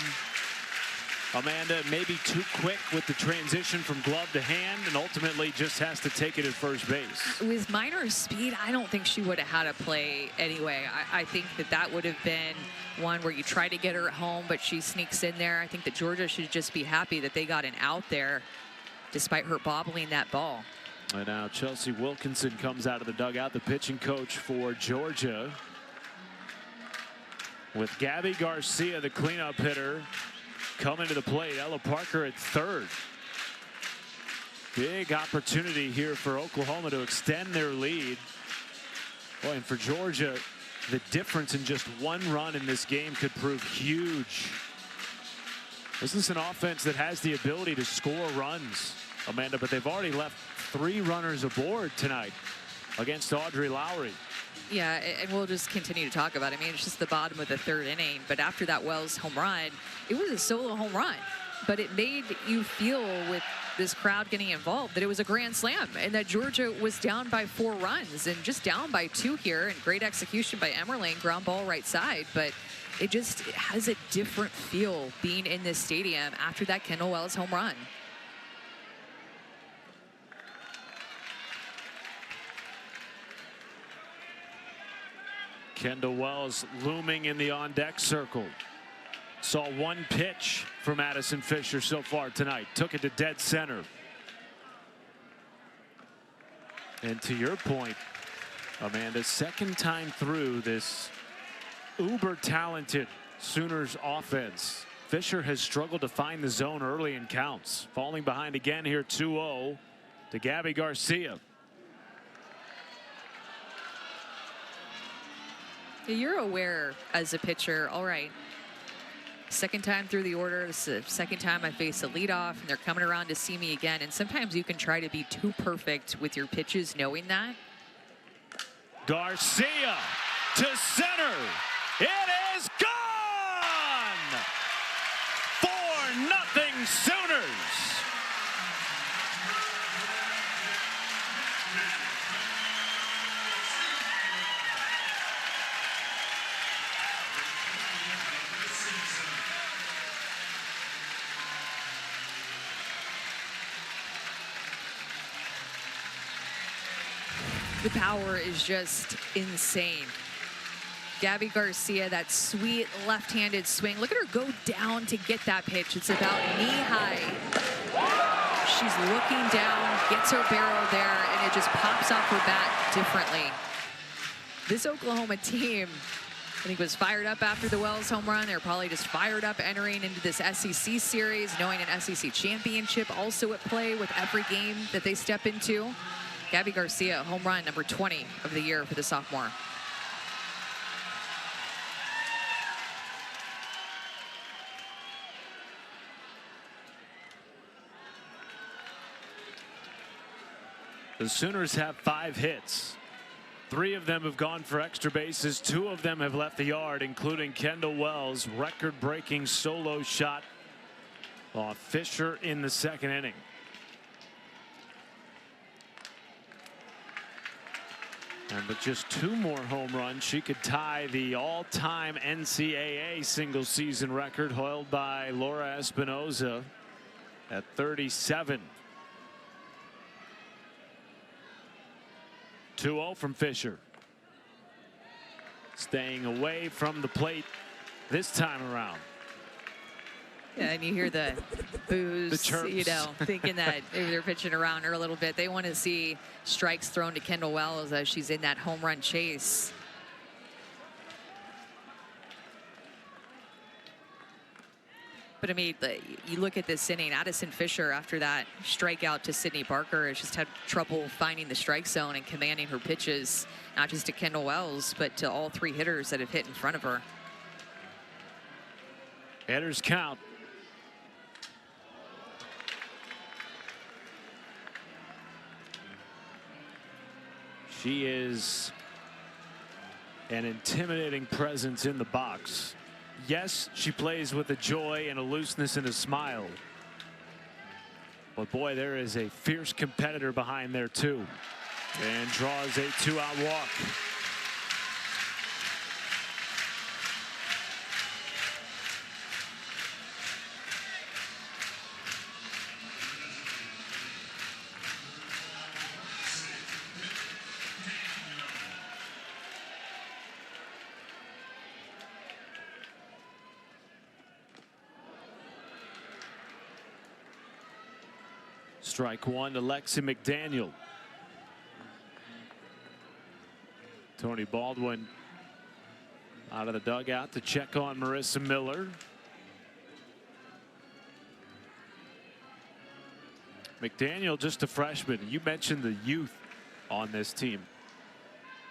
Amanda maybe too quick with the transition from glove to hand, and ultimately just has to take it at first base. With Minor's speed, I don't think she would have had a play anyway. I think that would have been one where you try to get her at home, but she sneaks in there. I think that Georgia should just be happy that they got an out there despite her bobbling that ball. And now Chelsea Wilkinson comes out of the dugout, the pitching coach for Georgia. With Gabby Garcia, the cleanup hitter, coming to the plate. Ella Parker at third. Big opportunity here for Oklahoma to extend their lead. Boy, and for Georgia, the difference in just 1 run in this game could prove huge. This is an offense that has the ability to score runs, Amanda, but they've already left 3 runners aboard tonight against Audrey Lowry. Yeah, and we'll just continue to talk about it. I mean, it's just the bottom of the 3rd inning, but after that Wells home run, it was a solo home run, but it made you feel, with this crowd getting involved, that it was a grand slam and that Georgia was down by 4 runs and just down by 2 here, and great execution by Emmerling, ground ball right side, but it just has a different feel being in this stadium after that Kendall Wells home run. Kendall Wells looming in the on-deck circle. Saw one pitch from Addison Fisher so far tonight. Took it to dead center. And to your point, Amanda, second time through this uber talented Sooners offense. Fisher has struggled to find the zone early in counts. Falling behind again here 2-0 to Gabby Garcia. You're aware as a pitcher, all right, second time through the order, it's the second time I face a leadoff, and they're coming around to see me again. And sometimes you can try to be too perfect with your pitches, knowing that. Garcia to center. It is gone! 4-0 Sooners. The power is just insane. Gabby Garcia, that sweet left-handed swing. Look at her go down to get that pitch. It's about knee-high. She's looking down, gets her barrel there, and it just pops off her bat differently. This Oklahoma team, I think, was fired up after the Wells home run. They're probably just fired up entering into this SEC series, knowing an SEC championship also at play with every game that they step into. Gabby Garcia, home run number 20 of the year for the sophomore. The Sooners have 5 hits. 3 of them have gone for extra bases. 2 of them have left the yard, including Kendall Wells' record-breaking solo shot off Fisher in the second inning. And with just 2 more home runs, she could tie the all-time NCAA single-season record held by Laura Espinoza at 37. 2-0 from Fisher. Staying away from the plate this time around. Yeah, and you hear the boos, The chirps. you know, thinking that maybe they're pitching around her a little bit. They want to see strikes thrown to Kendall Wells as she's in that home run chase. But I mean, you look at this inning, Addison Fisher, after that strikeout to Sydney Barker, has just had trouble finding the strike zone and commanding her pitches, not just to Kendall Wells, but to all 3 hitters that have hit in front of her. Hitters count. She is an intimidating presence in the box. Yes, she plays with a joy and a looseness and a smile. But boy, there is a fierce competitor behind there too. And draws a 2-out walk. Strike 1 to Lexi McDaniel. Tony Baldwin out of the dugout to check on Marissa Miller. McDaniel, just a freshman. You mentioned the youth on this team.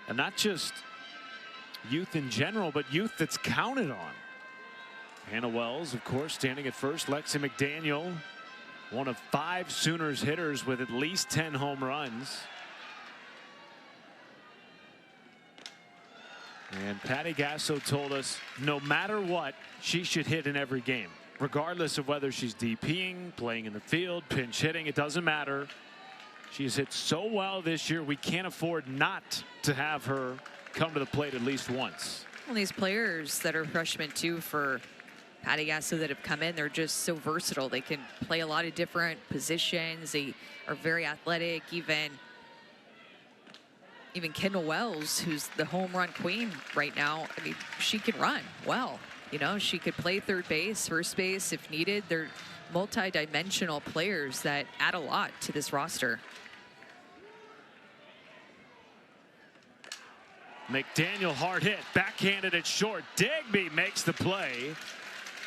And not just youth in general, but youth that's counted on. Hannah Wells, of course, standing at first. Lexi McDaniel, one of 5 Sooners hitters with at least 10 home runs. And Patty Gasso told us no matter what, she should hit in every game, regardless of whether she's DPing, playing in the field, pinch hitting. It doesn't matter. She's hit so well this year, we can't afford not to have her come to the plate at least once. Well, these players that are freshmen too for Patty Gasso that have come in, they're just so versatile. They can play a lot of different positions. They are very athletic, even even Kendall Wells, who's the home run queen right now. I mean, she can run well. You know, she could play third base, first base if needed. They're multi-dimensional players that add a lot to this roster. McDaniel hard hit, backhanded it short. Digby makes the play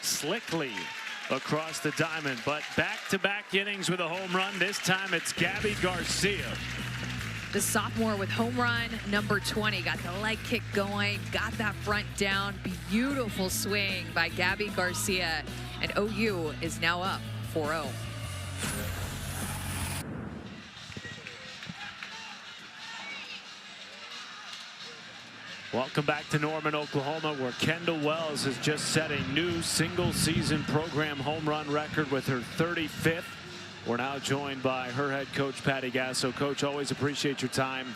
slickly across the diamond, but back-to-back innings with a home run. This time it's Gabby Garcia. The sophomore with home run number 20, got the leg kick going, got that front down. Beautiful swing by Gabby Garcia, and OU is now up 4-0. Welcome back to Norman, Oklahoma, where Kendall Wells has just set a new single-season program home run record with her 35th. We're now joined by her head coach, Patty Gasso. Coach, always appreciate your time.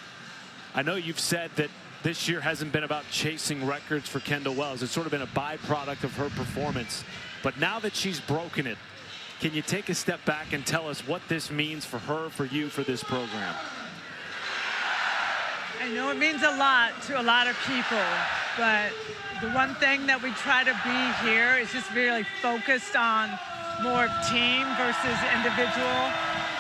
I know you've said that this year hasn't been about chasing records for Kendall Wells. It's sort of been a byproduct of her performance. But now that she's broken it, can you take a step back and tell us what this means for her, for you, for this program? I know it means a lot to a lot of people, but the one thing that we try to be here is just really focused on more team versus individual.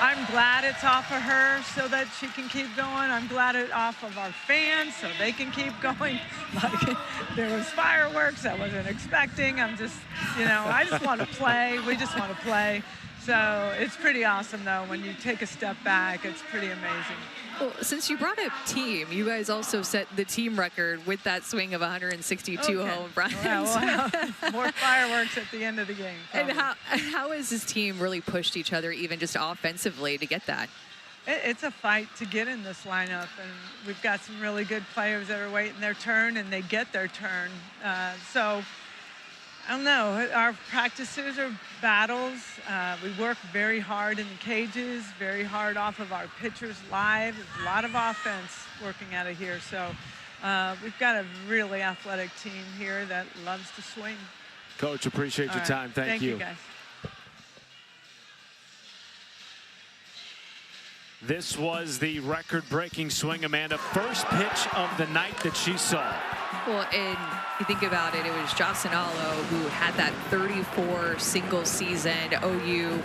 I'm glad it's off of her so that she can keep going. I'm glad it's off of our fans so they can keep going. Like, there was fireworks I wasn't expecting. I'm just, you know, I just want to play. We just want to play. So it's pretty awesome, though. When you take a step back, it's pretty amazing. Well, since you brought up team, you guys also set the team record with that swing of 162 home runs. Well, more fireworks at the end of the game. And how has this team really pushed each other, even just offensively, to get that? It's a fight to get in this lineup, and we've got some really good players that are waiting their turn, and they get their turn. So I don't know. Our practices are battles. We work very hard in the cages, very hard off of our pitchers live. There's a lot of offense working out of here. So we've got a really athletic team here that loves to swing. Coach, appreciate your time. Thank you. Thank you, guys. This was the record-breaking swing, Amanda. First pitch of the night that she saw. Well, and you think about it, it was Jocelyn Allo who had that 34 single-season OU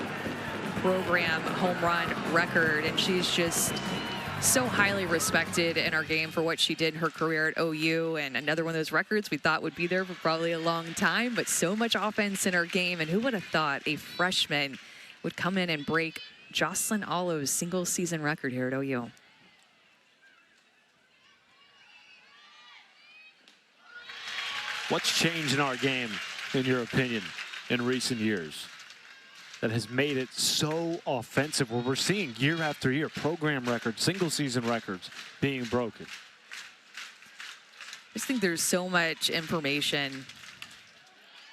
program home run record, and she's just so highly respected in our game for what she did in her career at OU, and another one of those records we thought would be there for probably a long time, but so much offense in our game, and who would have thought a freshman would come in and break Jocelyn Allo's single-season record here at OU. What's changed in our game, in your opinion, in recent years that has made it so offensive, where we're seeing year after year program records, single-season records being broken? I just think there's so much information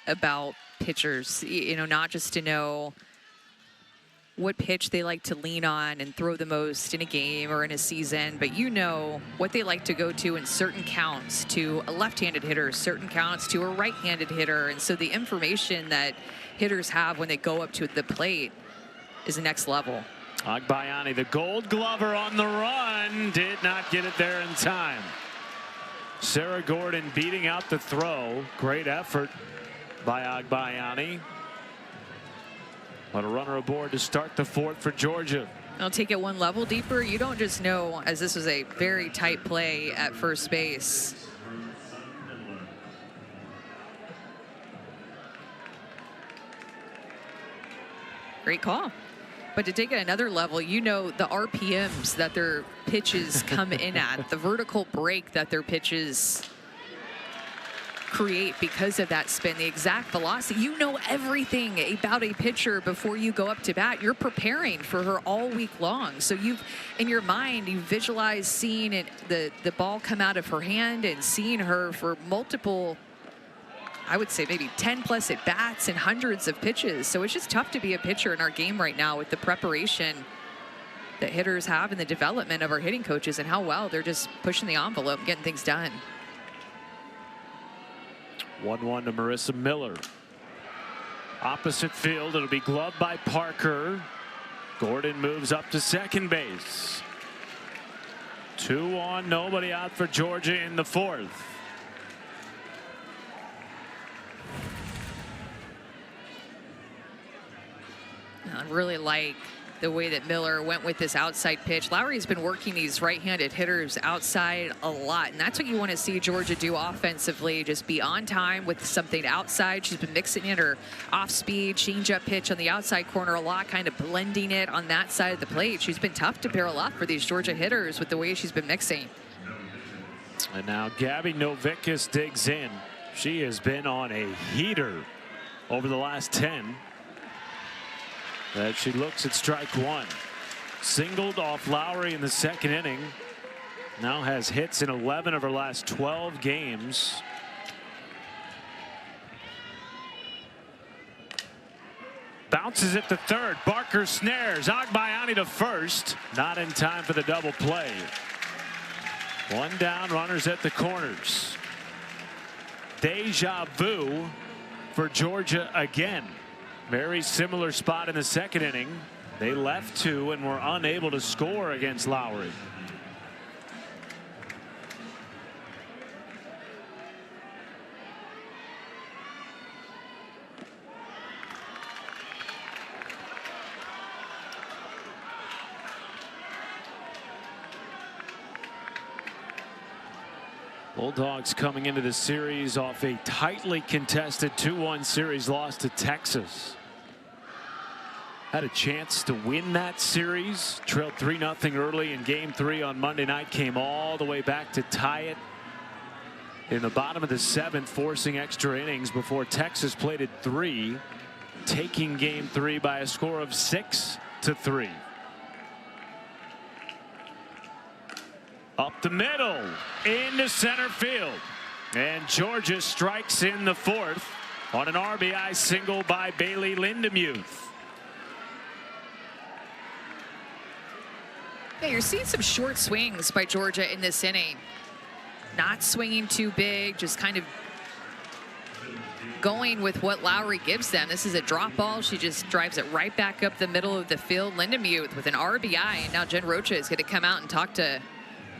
about pitchers, you know, not just to know what pitch they like to lean on and throw the most in a game or in a season, but you know what they like to go to in certain counts to a left-handed hitter, certain counts to a right-handed hitter. And so the information that hitters have when they go up to the plate is the next level. Agbayani, the Gold Glover on the run, did not get it there in time. Sarah Gordon beating out the throw. Great effort by Agbayani. But a runner aboard to start the fourth for Georgia. I'll take it one level deeper. You don't just know, as this was a very tight play at first base. Great call. But to take it another level, you know the RPMs that their pitches come in at, the vertical break that their pitches create because of that spin, the exact velocity. You know everything about a pitcher before you go up to bat. You're preparing for her all week long. So you've, in your mind, you visualize seeing it, the ball come out of her hand and seeing her for multiple, I would say maybe 10 plus at bats and hundreds of pitches. So it's just tough to be a pitcher in our game right now with the preparation that hitters have and the development of our hitting coaches and how well they're just pushing the envelope and getting things done. 1-1 to Marissa Miller. Opposite field, it'll be gloved by Parker. Gordon moves up to second base. 2 on, nobody out for Georgia in the 4th. I really like the way that Miller went with this outside pitch. Lowry's been working these right-handed hitters outside a lot, and that's what you want to see Georgia do offensively. Just be on time with something outside. She's been mixing in her off-speed change-up pitch on the outside corner a lot, kind of blending it on that side of the plate. She's been tough to barrel up for these Georgia hitters with the way she's been mixing. And now Gabby Novickus digs in. She has been on a heater over the last 10. As she looks at strike 1. Singled off Lowry in the 2nd inning. Now has hits in 11 of her last 12 games. Bounces it to 3rd. Barker snares. Agbayani to 1st. Not in time for the double play. 1 down, runners at the corners. Deja vu for Georgia again. Very similar spot in the 2nd inning. They left 2 and were unable to score against Lowry. Bulldogs coming into the series off a tightly contested 2-1 series loss to Texas. Had a chance to win that series. Trailed 3-0 early in Game 3 on Monday night. Came all the way back to tie it in the bottom of the 7th, forcing extra innings before Texas played at 3, taking Game 3 by a score of 6-3. Up the middle, into center field. And Georgia strikes in the 4th on an RBI single by Bailey Lindemuth. Yeah, you're seeing some short swings by Georgia in this inning. Not swinging too big, just kind of going with what Lowry gives them. This is a drop ball. She just drives it right back up the middle of the field. Lindemuth with an RBI. And now Jen Rocha is going to come out and talk to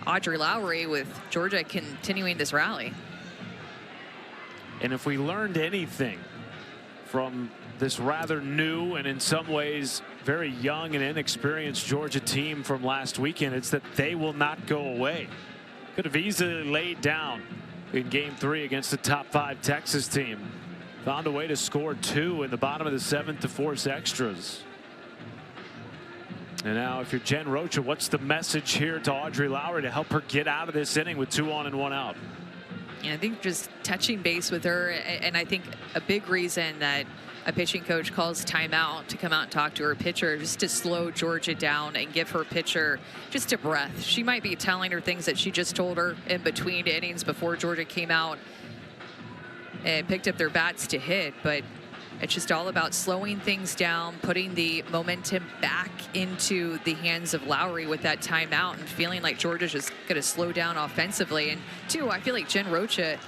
Audrey Lowry, with Georgia continuing this rally. And if we learned anything from this rather new and in some ways very young and inexperienced Georgia team from last weekend, it's that they will not go away. Could have easily laid down in Game 3 against the top 5 Texas team. Found a way to score 2 in the bottom of the 7th to force extras. And now if you're Jen Rocha, what's the message here to Audrey Lowry to help her get out of this inning with 2 on and 1 out? Yeah, I think just touching base with her, and I think a big reason that a pitching coach calls timeout to come out and talk to her pitcher, just to slow Georgia down and give her pitcher just a breath. She might be telling her things that she just told her in between innings before Georgia came out and picked up their bats to hit, but it's just all about slowing things down, putting the momentum back into the hands of Lowry with that timeout, and feeling like Georgia's just going to slow down offensively. And two, I feel like Jen Rocha,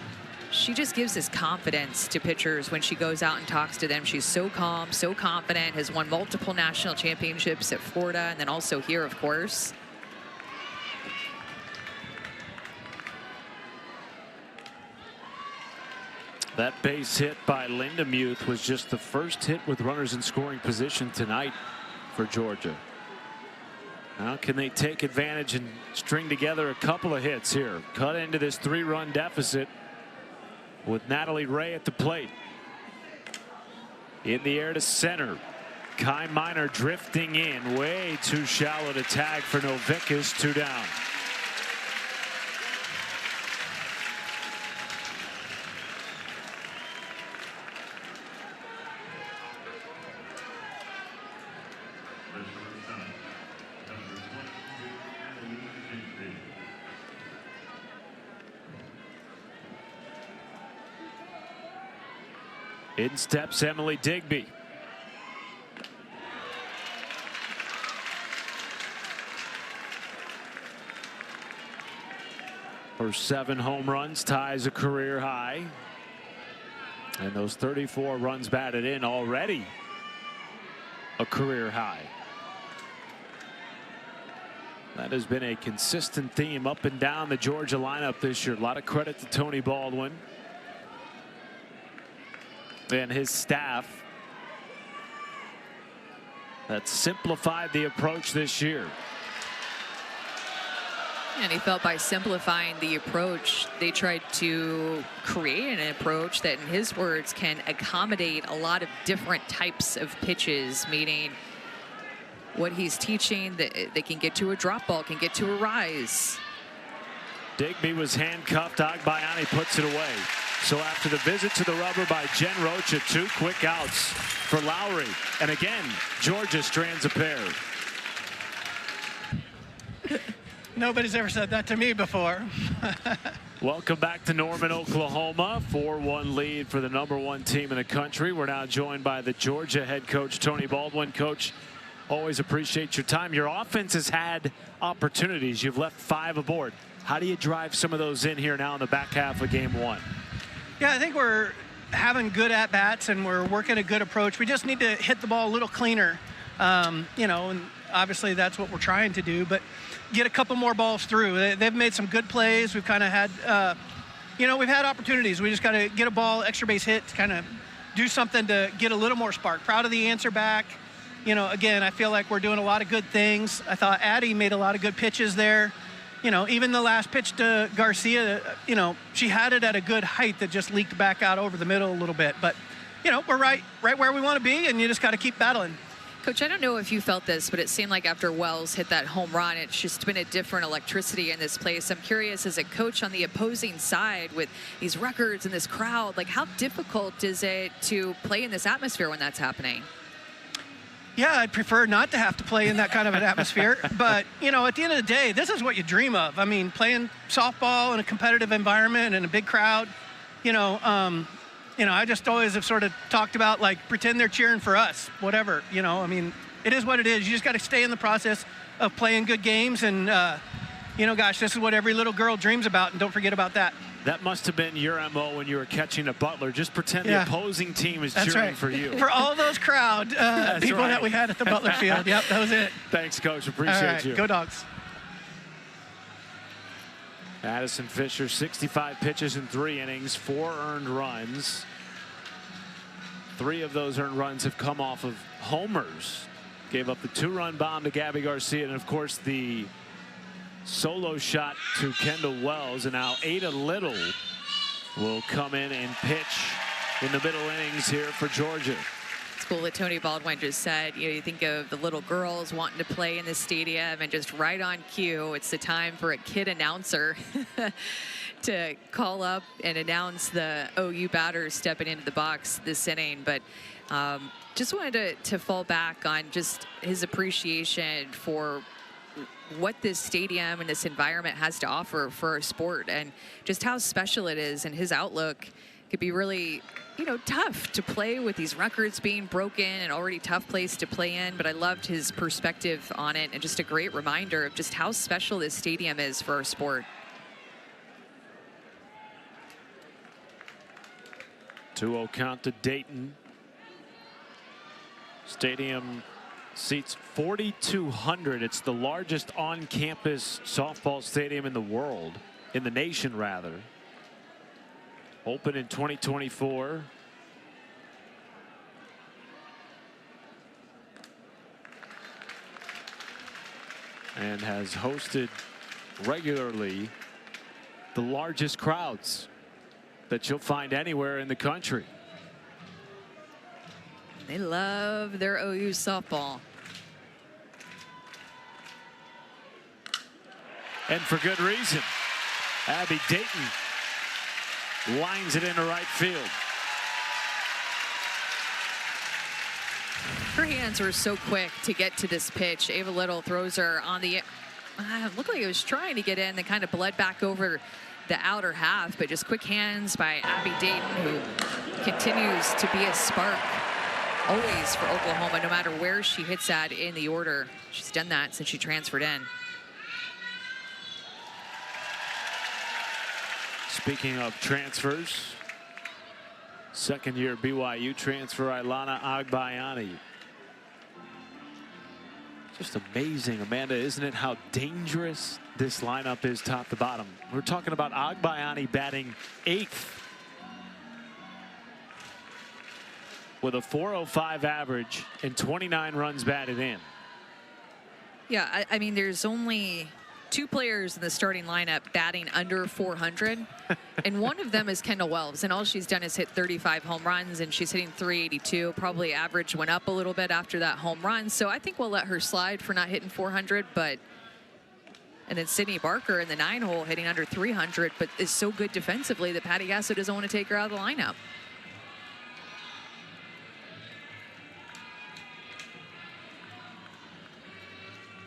she just gives this confidence to pitchers when she goes out and talks to them. She's so calm, so confident, has won multiple national championships at Florida and then also here, of course. That base hit by Lindemuth was just the first hit with runners in scoring position tonight for Georgia. Now can they take advantage and string together a couple of hits here? Cut into this 3-run deficit with Natalie Ray at the plate. In the air to center. Kai Miner drifting in, way too shallow to tag for Novickus. 2 down. In steps Emily Digby. Her 7 home runs ties a career high. And those 34 runs batted in already a career high. That has been a consistent theme up and down the Georgia lineup this year. A lot of credit to Tony Baldwin and his staff that simplified the approach this year. And he felt by simplifying the approach, they tried to create an approach that, in his words, can accommodate a lot of different types of pitches, meaning what he's teaching, that they can get to a drop ball, can get to a rise. Digby was handcuffed. Agbayani puts it away. So after the visit to the rubber by Jen Rocha, 2 quick outs for Lowry. And again, Georgia strands a pair. Nobody's ever said that to me before. Welcome back to Norman, Oklahoma. 4-1 lead for the #1 team in the country. We're now joined by the Georgia head coach, Tony Baldwin. Coach, always appreciate your time. Your offense has had opportunities. You've left 5 aboard. How do you drive some of those in here now in the back half of game 1? Yeah, I think we're having good at-bats and we're working a good approach. We just need to hit the ball a little cleaner, you know, and obviously that's what we're trying to do, but get a couple more balls through. They've made some good plays. We've kind of had, you know, we've had opportunities. We just got to get a ball, extra base hit, to kind of do something to get a little more spark. Proud of the answer back. You know, again, I feel like we're doing a lot of good things. I thought Addie made a lot of good pitches there. You know, even the last pitch to Garcia, you know, she had it at a good height that just leaked back out over the middle a little bit. But, you know, we're right where we want to be, and you just got to keep battling. Coach, I don't know if you felt this, but it seemed like after Wells hit that home run, it's just been a different electricity in this place. I'm curious, as a coach on the opposing side with these records and this crowd, like how difficult is it to play in this atmosphere when that's happening? Yeah, I'd prefer not to have to play in that kind of an atmosphere. But, you know, at the end of the day, this is what you dream of. I mean, playing softball in a competitive environment and a big crowd, you know, I just always have sort of talked about, like, pretend they're cheering for us, whatever, you know. I mean, it is what it is. You just got to stay in the process of playing good games. And, you know, gosh, this is what every little girl dreams about, and don't forget about that. That must have been your MO when you were catching a Butler. Just pretend the opposing team is cheering for you. For all those crowd people that we had at the Butler field. Yep, that was it. Thanks, Coach. Appreciate you. Go Dogs. Addison Fisher, 65 pitches in 3 innings, 4 earned runs. 3 of those earned runs have come off of homers. Gave up the 2-run bomb to Gabby Garcia, and of course the solo shot to Kendall Wells. And now Ada Little will come in and pitch in the middle innings here for Georgia. It's cool that Tony Baldwin just said, you know, you think of the little girls wanting to play in the stadium, and just right on cue, it's the time for a kid announcer to call up and announce the OU batters stepping into the box this inning. But just wanted to fall back on just his appreciation for what this stadium and this environment has to offer for our sport, and just how special it is. And his outlook could be really, you know, tough to play with these records being broken, and already tough place to play in. But I loved his perspective on it, and just a great reminder of just how special this stadium is for our sport. 2-0 count to Dayton. Stadium seats 4,200. It's the largest on-campus softball stadium in the world, in the nation rather. Open in 2024. And has hosted regularly the largest crowds that you'll find anywhere in the country. They love their OU softball. And for good reason. Abby Dayton lines it into right field. Her hands were so quick to get to this pitch. Ava Little throws her on the, looked like it was trying to get in, then kind of bled back over the outer half, but just quick hands by Abby Dayton, who continues to be a spark always for Oklahoma, no matter where she hits at in the order. She's done that since she transferred in. Speaking of transfers, second-year BYU transfer Ilana Agbayani Just amazing, Amanda, isn't it, how dangerous this lineup is top to bottom. We're talking about Agbayani batting 8th with a .405 average and 29 runs batted in. Yeah, I mean, there's only 2 players in the starting lineup batting under 400, and one of them is Kendall Wells, and all she's done is hit 35 home runs, and she's hitting 382. Probably average went up a little bit after that home run, so I think we'll let her slide for not hitting 400. But and then Sydney Barker in the 9-hole hitting under 300, but is so good defensively that Patty Gasso doesn't want to take her out of the lineup.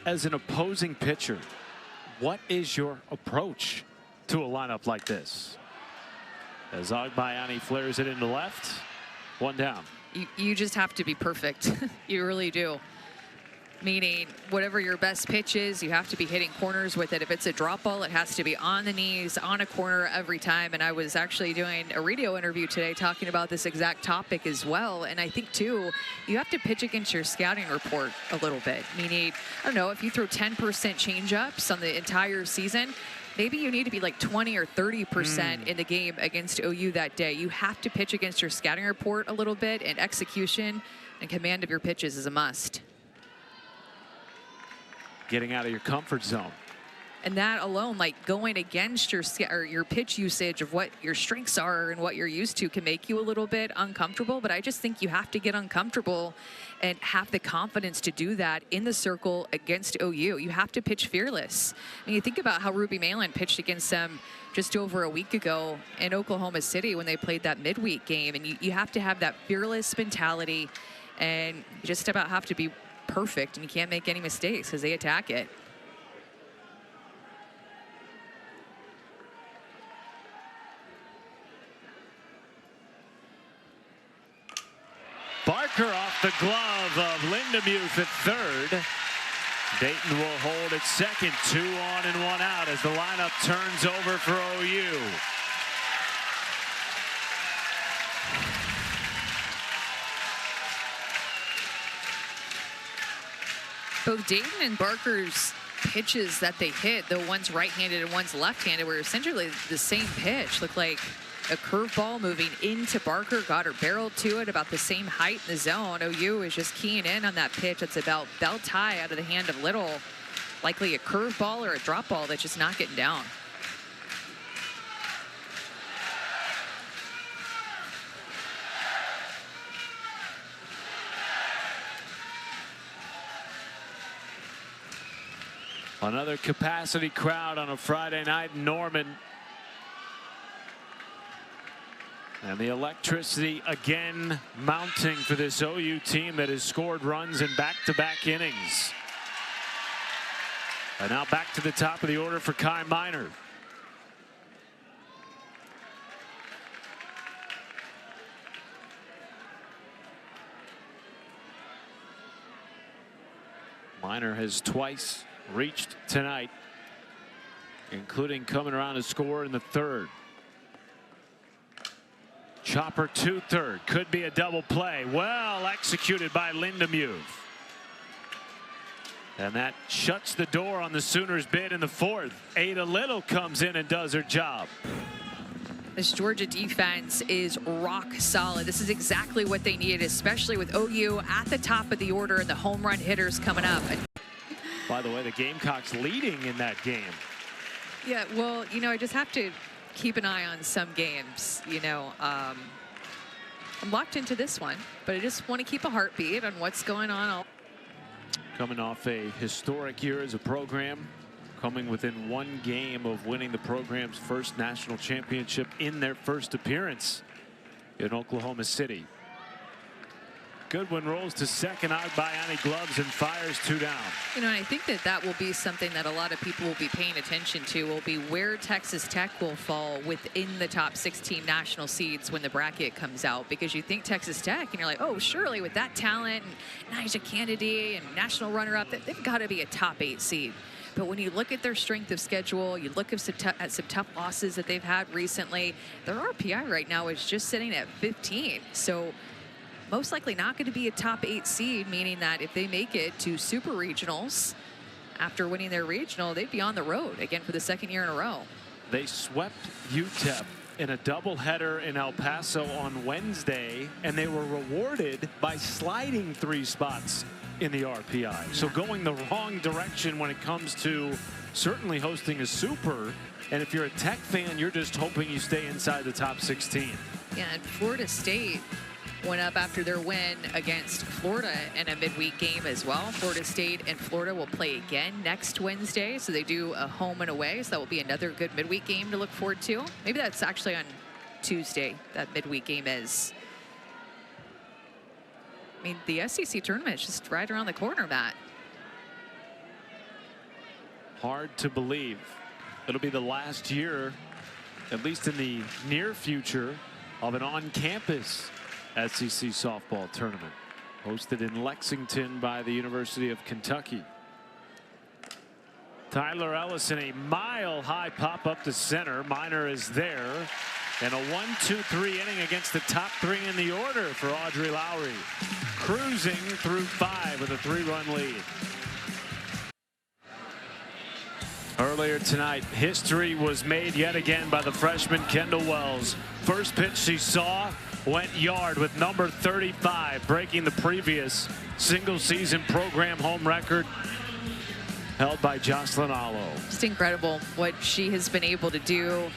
As an opposing pitcher, what is your approach to a lineup like this? As Agbayani flares it into left, 1 down. You just have to be perfect. You really do. Meaning, whatever your best pitch is, you have to be hitting corners with it. If it's a drop ball, it has to be on the knees, on a corner every time. And I was actually doing a radio interview today talking about this exact topic as well. And I think, too, you have to pitch against your scouting report a little bit. Meaning, I don't know, if you throw 10% change-ups on the entire season, maybe you need to be like 20 or 30% in the game against OU that day. You have to pitch against your scouting report a little bit, and execution and command of your pitches is a must. Getting out of your comfort zone. And that alone, like going against your pitch usage of what your strengths are and what you're used to, can make you a little bit uncomfortable. But I just think you have to get uncomfortable and have the confidence to do that in the circle against OU. You have to pitch fearless. I mean, you think about how Ruby Malin pitched against them just over a week ago in Oklahoma City when they played that midweek game. And you have to have that fearless mentality, and you just about have to be perfect, and you can't make any mistakes because they attack it. Barker off the glove of Lindemuth at third. Dayton will hold at second. 2 on and 1 out as the lineup turns over for OU. Both Dayton and Barker's pitches that they hit, though one's right-handed and one's left-handed, were essentially the same pitch. Looked like a curveball moving into Barker, got her barreled to it about the same height in the zone. OU is just keying in on that pitch. It's about belt high out of the hand of Little. Likely a curveball or a drop ball that's just not getting down. Another capacity crowd on a Friday night in Norman. And the electricity again mounting for this OU team that has scored runs in back-to-back innings. And now back to the top of the order for Kai Miner. Miner has twice reached tonight, including coming around to score in the 3rd. Chopper to 3rd. Could be a double play. Well executed by Lindemuth. And that shuts the door on the Sooners' bid in the 4th. Ada Little comes in and does her job. This Georgia defense is rock solid. This is exactly what they needed, especially with OU at the top of the order and the home run hitters coming up. By the way, the Gamecocks leading in that game. Yeah, well, you know, I just have to keep an eye on some games. You know, I'm locked into this one, but I just want to keep a heartbeat on what's going on. Coming off a historic year as a program, coming within 1 game of winning the program's first national championship in their first appearance in Oklahoma City. Goodwin rolls to second. Agbayani gloves and fires 2 down. You know, and I think that will be something that a lot of people will be paying attention to, will be where Texas Tech will fall within the top 16 national seeds when the bracket comes out. Because you think Texas Tech and you're like, oh, surely with that talent and Nyjah Kennedy and national runner-up, they've got to be a top 8 seed. But when you look at their strength of schedule, you look at some tough losses that they've had recently, their RPI right now is just sitting at 15. So most likely not going to be a top 8 seed, meaning that if they make it to super regionals after winning their regional, they'd be on the road again for the 2nd year in a row. They swept UTEP in a doubleheader in El Paso on Wednesday, and they were rewarded by sliding 3 spots in the RPI. Yeah. So going the wrong direction when it comes to certainly hosting a super. And if you're a Tech fan, you're just hoping you stay inside the top 16. Yeah, and Florida State went up after their win against Florida in a midweek game as well. Florida State and Florida will play again next Wednesday, so they do a home and away, so that will be another good midweek game to look forward to. Maybe that's actually on Tuesday, that midweek game is. I mean, the SEC tournament is just right around the corner, Matt. Hard to believe. It'll be the last year, at least in the near future, of an on-campus SEC softball tournament hosted in Lexington by the University of Kentucky. Tyler Ellison, a mile-high pop up to center. Minor is there. And a 1-2-3 inning against the top 3 in the order for Audrey Lowry. Cruising through 5 with a 3-run lead. Earlier tonight, history was made yet again by the freshman Kendall Wells. First pitch she saw went yard with number 35, breaking the previous single-season program home record held by Jocelyn Allo. Just incredible what she has been able to do.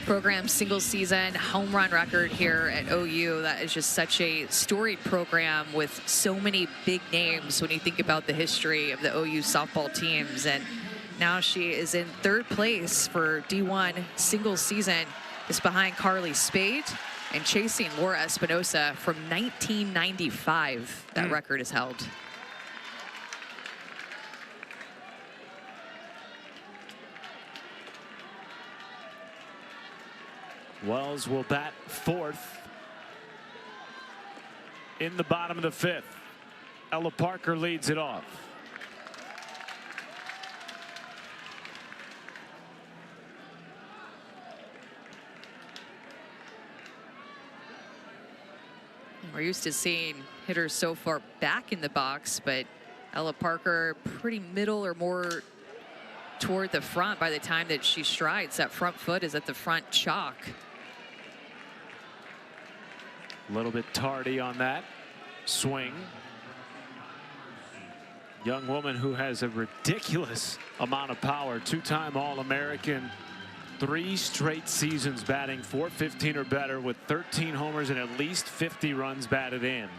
Program single-season home run record here at OU. That is just such a storied program with so many big names when you think about the history of the OU softball teams. And now she is in 3rd place for D1 single season, just behind Carly Spade and chasing Laura Espinosa from 1995. That record is held. Wells will bat 4th in the bottom of the 5th. Ella Parker leads it off. We're used to seeing hitters so far back in the box, but Ella Parker pretty middle or more toward the front by the time that she strides. That front foot is at the front chalk. A little bit tardy on that swing. Young woman who has a ridiculous amount of power. 2-time All-American. 3 straight seasons batting .415 or better with 13 homers and at least 50 runs batted in.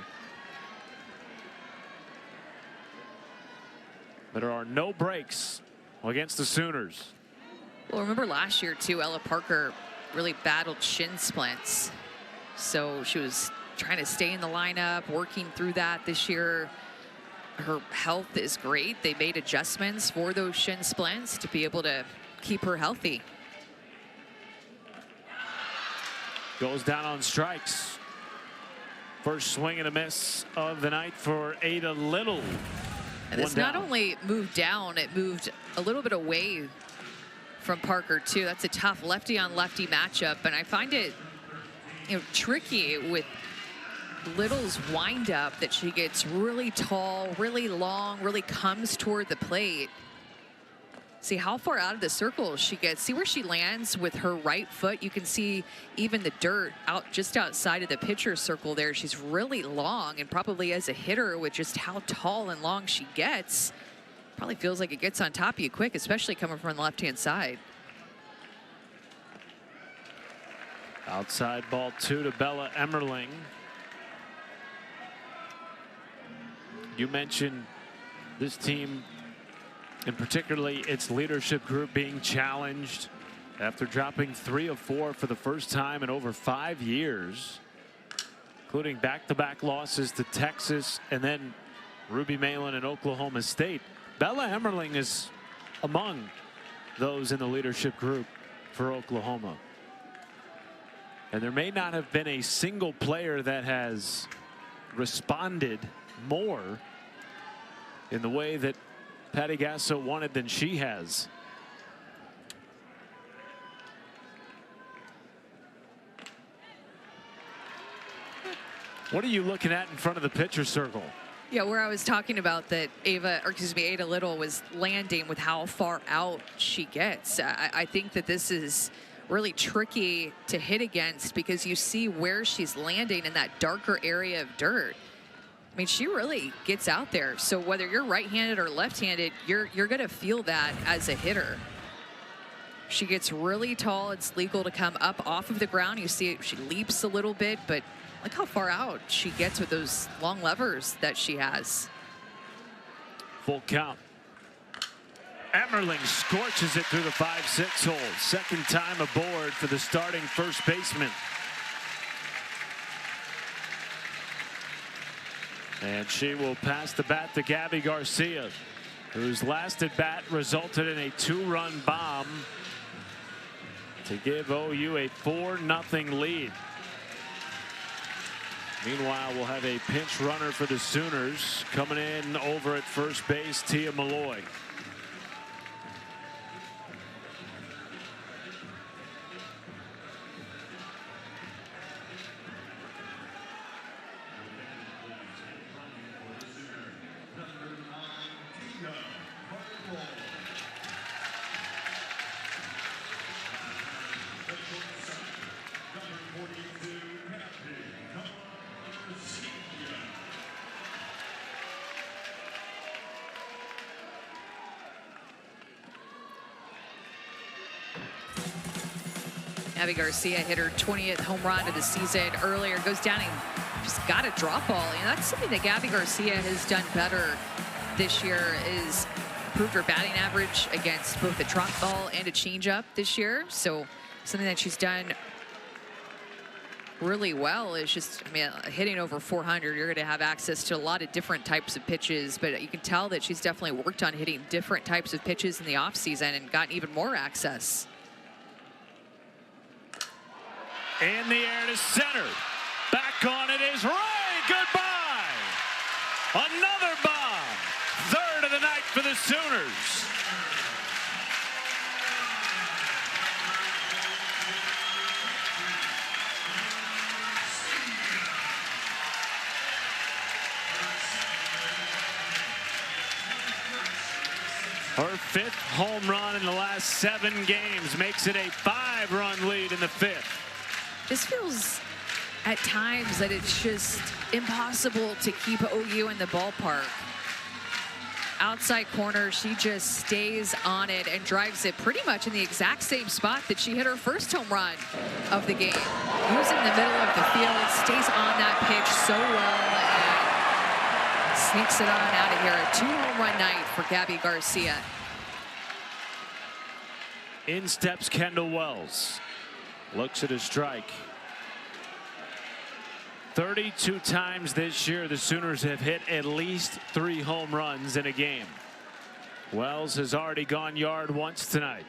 There are no breaks against the Sooners. Well, remember last year too, Ella Parker really battled shin splints. So she was trying to stay in the lineup, working through that this year. Her health is great. They made adjustments for those shin splints to be able to keep her healthy. Goes down on strikes. First swing and a miss of the night for Ada Little. And this not only moved down, it moved a little bit away from Parker too. That's a tough lefty on lefty matchup, and I find it, you know, tricky with Little's windup that she gets really tall, really long, really comes toward the plate. See how far out of the circle she gets. See where she lands with her right foot. You can see even the dirt out just outside of the pitcher's circle there. She's really long, and probably as a hitter with just how tall and long she gets, probably feels like it gets on top of you quick, especially coming from the left-hand side. Outside ball 2 to Bella Emmerling. You mentioned this team, and particularly its leadership group, being challenged after dropping 3 of 4 for the first time in over 5 years, including back-to-back losses to Texas and then Ruby Malin and Oklahoma State. Bella Emmerling is among those in the leadership group for Oklahoma. And there may not have been a single player that has responded more in the way that Patty Gasso wanted than she has. What are you looking at in front of the pitcher circle? Yeah, where I was talking about that Ada Little was landing with how far out she gets. I think that this is really tricky to hit against because you see where she's landing in that darker area of dirt. I mean, she really gets out there. So whether you're right-handed or left-handed, you're going to feel that as a hitter. She gets really tall. It's legal to come up off of the ground. You see she leaps a little bit, but look how far out she gets with those long levers that she has. Full count. Emmerling scorches it through the 5-6 hole. Second time aboard for the starting first baseman. And she will pass the bat to Gabby Garcia, whose last at bat resulted in a 2-run bomb to give OU a 4-0 lead. Meanwhile, we'll have a pinch runner for the Sooners coming in over at first base, Tia Malloy. Gabby Garcia hit her 20th home run of the season earlier. Goes down and just got a drop ball. And that's something that Gabby Garcia has done better this year, is improved her batting average against both a drop ball and a changeup this year. So something that she's done really well is just, I mean, hitting over 400, you're going to have access to a lot of different types of pitches, but you can tell that she's definitely worked on hitting different types of pitches in the offseason and gotten even more access. In the air to center. Back on it is Ray. Goodbye. Another bomb. Third of the night for the Sooners. Her 5th home run in the last 7 games makes it a 5-run lead in the 5th. This feels at times that it's just impossible to keep OU in the ballpark. Outside corner, she just stays on it and drives it pretty much in the exact same spot that she hit her first home run of the game. Using the middle of the field, stays on that pitch so well and sneaks it on out of here. A 2-home run night for Gabby Garcia. In steps Kendall Wells. Looks at a strike. 32 times this year, the Sooners have hit at least 3 home runs in a game. Wells has already gone yard once tonight.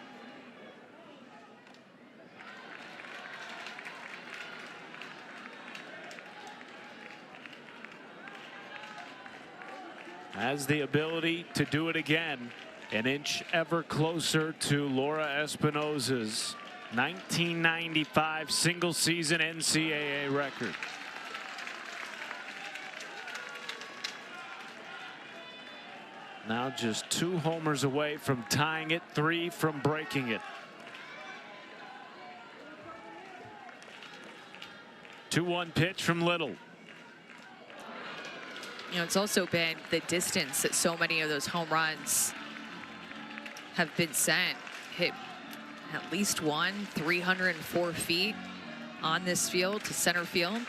Has the ability to do it again. An inch ever closer to Laura Espinosa's 1995 single season NCAA record. Now just 2 homers away from tying it, 3 from breaking it. 2-1 pitch from Little. You know, it's also been the distance that so many of those home runs have been sent. Hit at least one, 304 feet on this field to center field.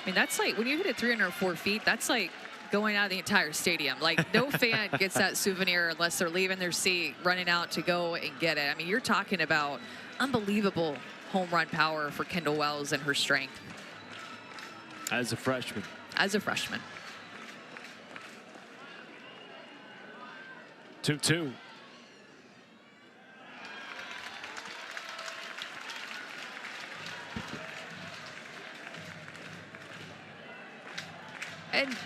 I mean, that's like, when you hit it 304 feet, that's like going out of the entire stadium. Like, no fan gets that souvenir unless they're leaving their seat, running out to go and get it. I mean, you're talking about unbelievable home run power for Kendall Wells and her strength. As a freshman. As a freshman. 2-2. And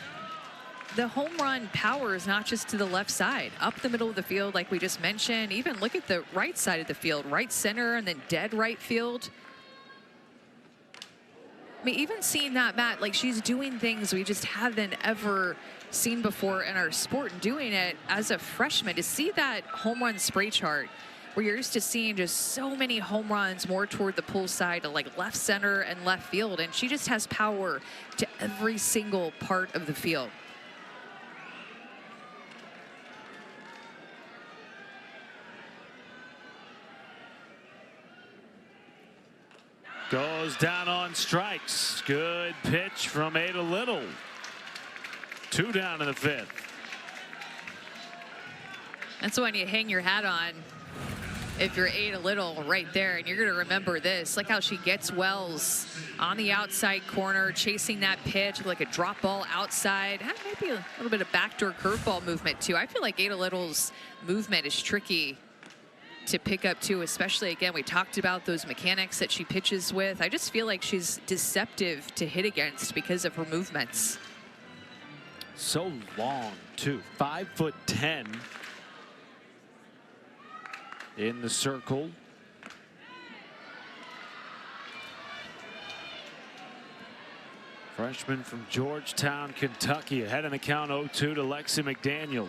the home run power is not just to the left side, up the middle of the field, like we just mentioned. Even look at the right side of the field, right center, and then dead right field. I mean, even seeing that, Matt, like she's doing things we just haven't ever seen before in our sport, and doing it as a freshman. To see that home run spray chart, where you're used to seeing just so many home runs more toward the pull side to like left center and left field, and she just has power to every single part of the field. Goes down on strikes. Good pitch from Ada Little. 2 down in the 5th. That's when you hang your hat on if you're Ada Little right there, and you're going to remember this. Like how she gets Wells on the outside corner, chasing that pitch like a drop ball outside. Maybe a little bit of backdoor curveball movement too. I feel like Ada Little's movement is tricky to pick up too, especially, again, we talked about those mechanics that she pitches with. I just feel like she's deceptive to hit against because of her movements. So long too, 5'10" in the circle. Freshman from Georgetown, Kentucky, ahead in the count 0-2 to Lexi McDaniel.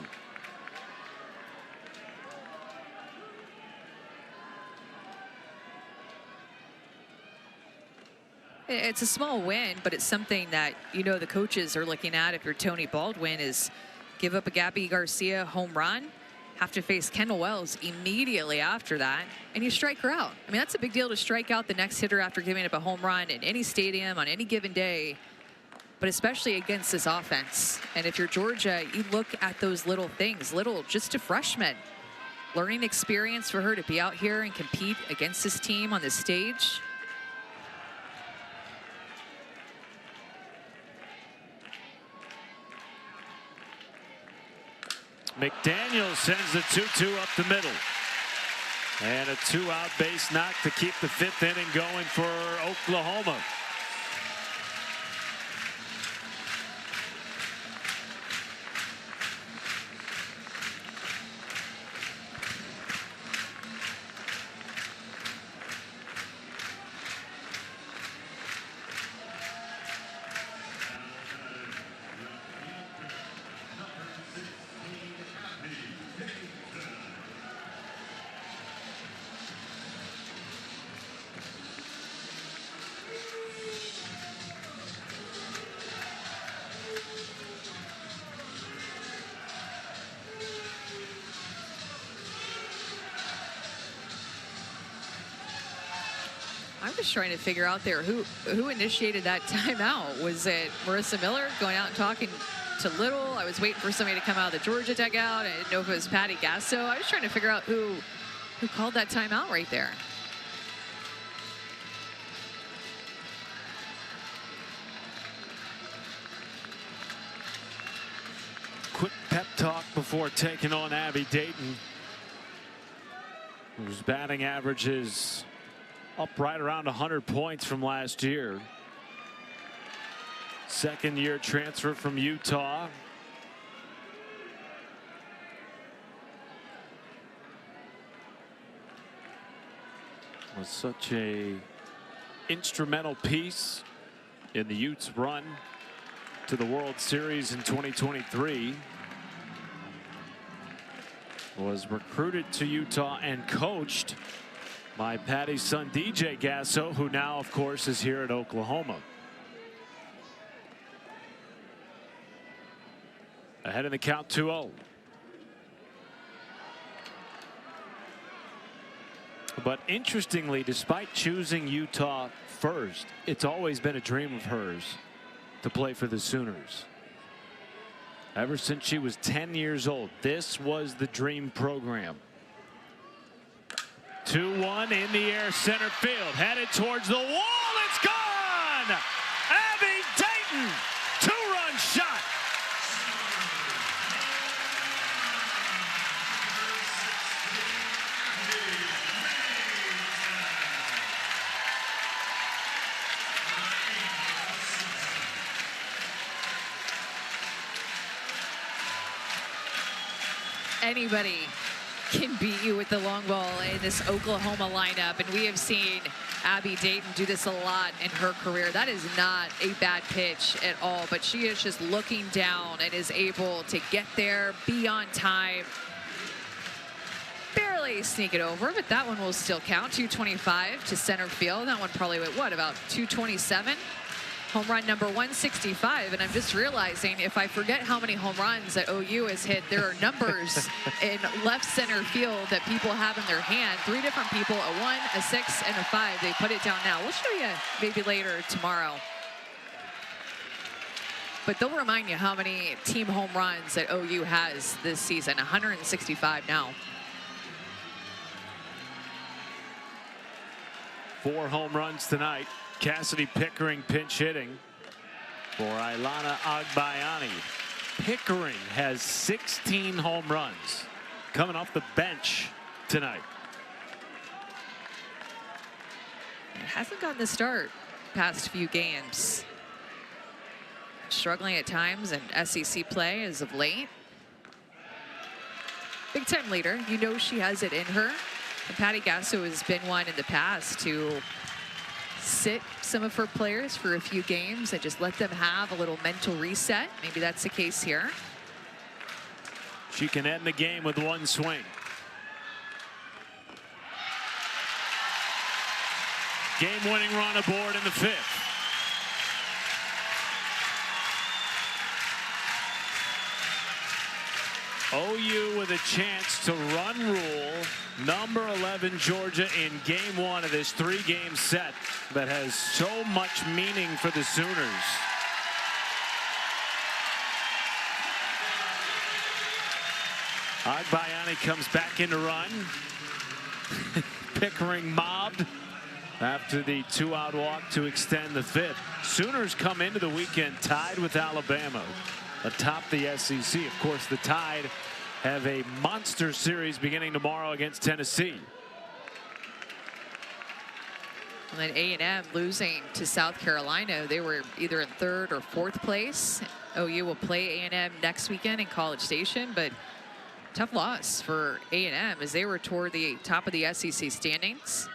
It's a small win, but it's something that, you know, the coaches are looking at. If you're Tony Baldwin, is give up a Gabby Garcia home run, have to face Kendall Wells immediately after that, and you strike her out. I mean, that's a big deal to strike out the next hitter after giving up a home run in any stadium on any given day, but especially against this offense. And if you're Georgia, you look at those little things. Little, just a freshman. Learning experience for her to be out here and compete against this team on this stage. McDaniel sends the 2-2 up the middle. And a 2-out base knock to keep the 5th inning going for Oklahoma. I'm just trying to figure out there who initiated that timeout. Was it Marissa Miller going out and talking to Little? I was waiting for somebody to come out of the Georgia dugout. I didn't know if it was Patty Gasso. I was trying to figure out who called that timeout right there. Quick pep talk before taking on Abby Dayton, whose batting average is up right around 100 points from last year. Second-year transfer from Utah. Was such a instrumental piece in the Utes' run to the World Series in 2023. Was recruited to Utah and coached by Patty's son DJ Gasso, who now of course is here at Oklahoma. Ahead in the count 2-0. But interestingly, despite choosing Utah first, it's always been a dream of hers to play for the Sooners. Ever since she was 10 years old, this was the dream program. 2-1 in the air, center field, headed towards the wall. It's gone! Abby Dayton, 2-run shot. anybody can beat you with the long ball in this Oklahoma lineup. And we have seen Abby Dayton do this a lot in her career. That is not a bad pitch at all, but she is just looking down and is able to get there, be on time, barely sneak it over, but that one will still count. 225 to center field. That one probably went, what, about 227? Home run number 165, and I'm just realizing if I forget how many home runs that OU has hit, there are numbers in left center field that people have in their hand. 3 different people, a 1, a 6, and a 5. They put it down now. We'll show you maybe later tomorrow. But they'll remind you how many team home runs that OU has this season. 165 now. 4 home runs tonight. Cassidy Pickering pinch hitting for Ailana Agbayani. Pickering has 16 home runs coming off the bench tonight. It hasn't gotten the start past few games. Struggling at times in SEC play as of late. Big time leader. You know she has it in her. And Patty Gasso has been one in the past to sit some of her players for a few games and just let them have a little mental reset. Maybe that's the case here. She can end the game with 1 swing. Game-winning run aboard in the 5th. OU with a chance to run rule number 11 Georgia in game 1 of this 3-game set that has so much meaning for the Sooners. Agbayani comes back in to run. Pickering mobbed after the 2-out walk to extend the 5th. Sooners come into the weekend tied with Alabama atop the SEC. Of course, the Tide have a monster series beginning tomorrow against Tennessee. And then A&M losing to South Carolina. They were either in 3rd or 4th place. OU will play A&M next weekend in College Station, but tough loss for A&M as they were toward the top of the SEC standings.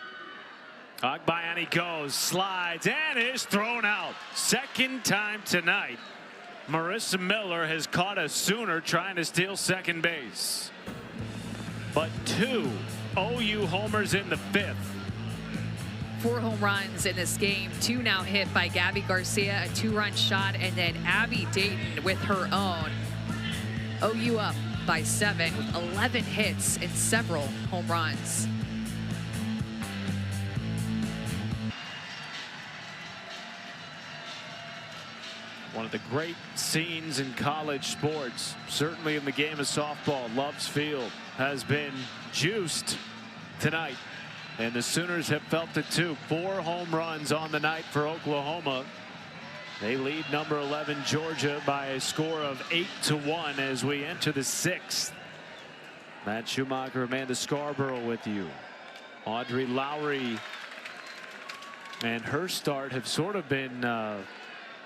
Agbayani goes, slides, and is thrown out. Second time tonight. Marissa Miller has caught a Sooner trying to steal second base. But 2 OU homers in the 5th. 4 home runs in this game. 2 now hit by Gabby Garcia, a 2-run shot, and then Abby Dayton with her own. OU up by 7 with 11 hits and several home runs. One of the great scenes in college sports, certainly in the game of softball. Love's Field has been juiced tonight, and the Sooners have felt it too. 4 home runs on the night for Oklahoma. They lead number 11 Georgia by a score of 8-1 as we enter the 6th. Matt Schumacher, Amanda Scarborough with you. Audrey Lowry and her start have sort of been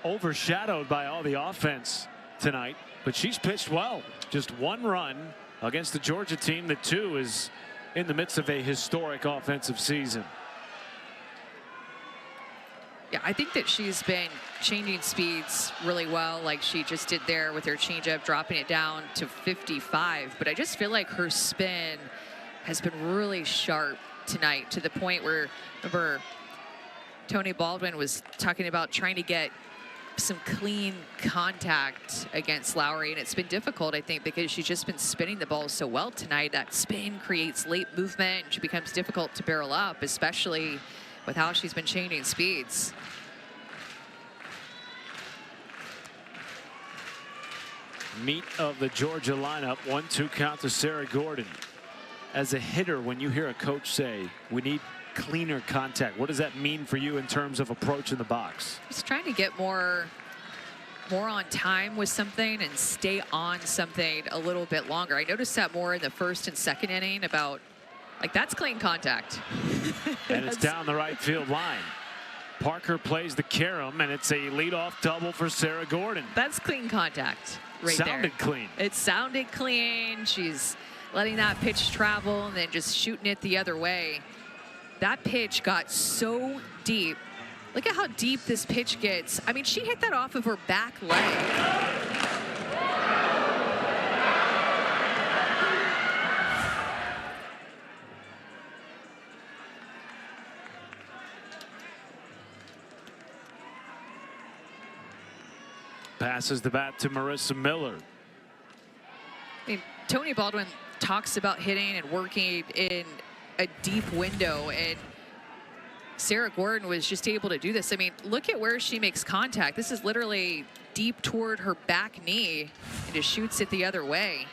overshadowed by all the offense tonight, but she's pitched well. Just 1 run against the Georgia team that too is in the midst of a historic offensive season. Yeah, I think that she's been changing speeds really well, like she just did there with her changeup, dropping it down to 55. But I just feel like her spin has been really sharp tonight, to the point where, remember, Tony Baldwin was talking about trying to get some clean contact against Lowry, and it's been difficult, I think, because she's just been spinning the ball so well tonight. That spin creates late movement, and she becomes difficult to barrel up, especially with how she's been changing speeds. Meat of the Georgia lineup. 1-2 count to Sarah Gordon. As a hitter, when you hear a coach say we need cleaner contact, what does that mean for you in terms of approach in the box? Just trying to get more on time with something and stay on something a little bit longer. I noticed that more in the 1st and 2nd inning, about like, that's clean contact. And it's down the right field line. Parker plays the carom, and it's a leadoff double for Sarah Gordon. That's clean contact right there. Sounded clean. It sounded clean. She's letting that pitch travel and then just shooting it the other way. That pitch got so deep. Look at how deep this pitch gets. I mean, she hit that off of her back leg. Passes the bat to Marissa Miller. I mean, Tony Baldwin talks about hitting and working in a deep window, and Sarah Gordon was just able to do this. I mean, look at where she makes contact. This is literally deep toward her back knee and just shoots it the other way.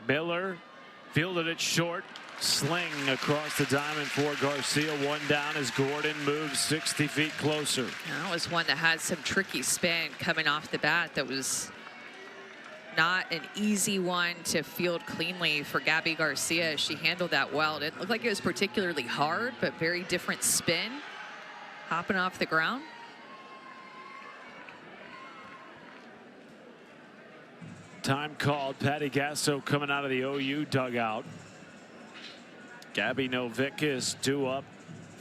Miller fielded it short, sling across the diamond for Garcia. One down as Gordon moves 60 feet closer. That was one that had some tricky spin coming off the bat. That was not an easy one to field cleanly for Gabby Garcia. She handled that well. It didn't look like it was particularly hard, but very different spin, hopping off the ground. Time called. Patty Gasso coming out of the OU dugout. Gabby Novickus due up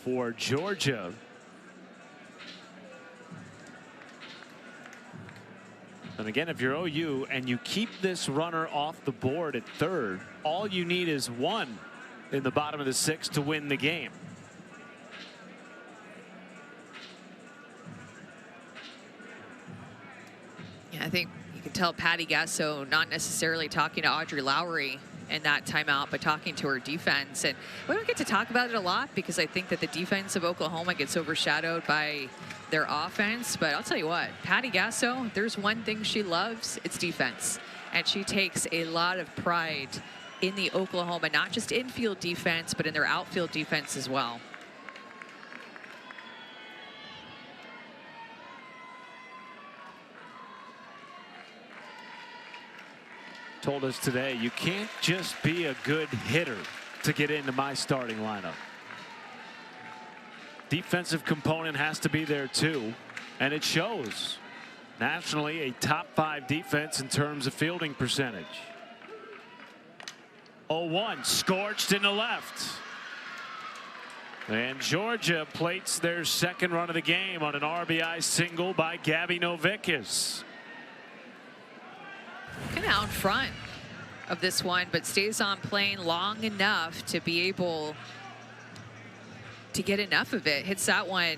for Georgia. And again, if you're OU and you keep this runner off the board at third, all you need is one in the bottom of the sixth to win the game. Yeah, I think you can tell Patty Gasso not necessarily talking to Audrey Lowry in that timeout, but talking to her defense. And we don't get to talk about it a lot because I think that the defense of Oklahoma gets overshadowed by their offense. But I'll tell you what, Patty Gasso, if there's one thing she loves, it's defense. And she takes a lot of pride in the Oklahoma, not just infield defense, but in their outfield defense as well. Told us today, you can't just be a good hitter to get into my starting lineup. Defensive component has to be there too, and it shows. Nationally, a top 5 defense in terms of fielding percentage. 0-1, scorched in the left. And Georgia plates their second run of the game on an RBI single by Gabby Novickus. Kind of out front of this one, but stays on plane long enough to be able to get enough of it. Hits that one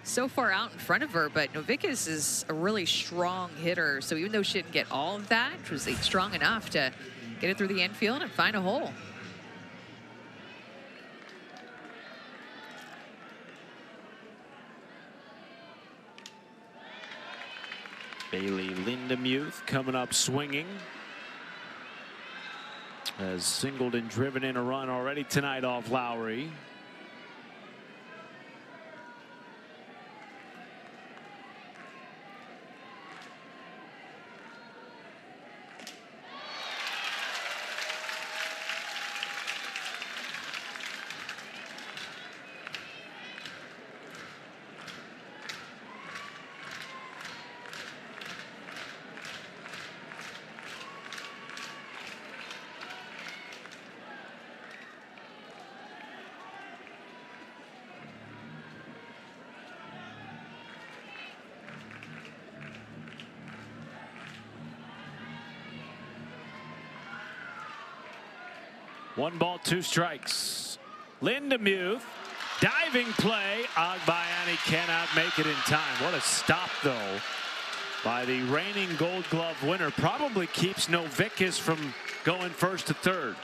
so far out in front of her, but Novickus is a really strong hitter. So even though she didn't get all of that, she was strong enough to get it through the infield and find a hole. Bailey Lindemuth coming up swinging. Has singled and driven in a run already tonight off Lowry. One ball, 2 strikes. Lindemuth, diving play. Agbayani cannot make it in time. What a stop, though, by the reigning Gold Glove winner. Probably keeps Novickus from going first to third.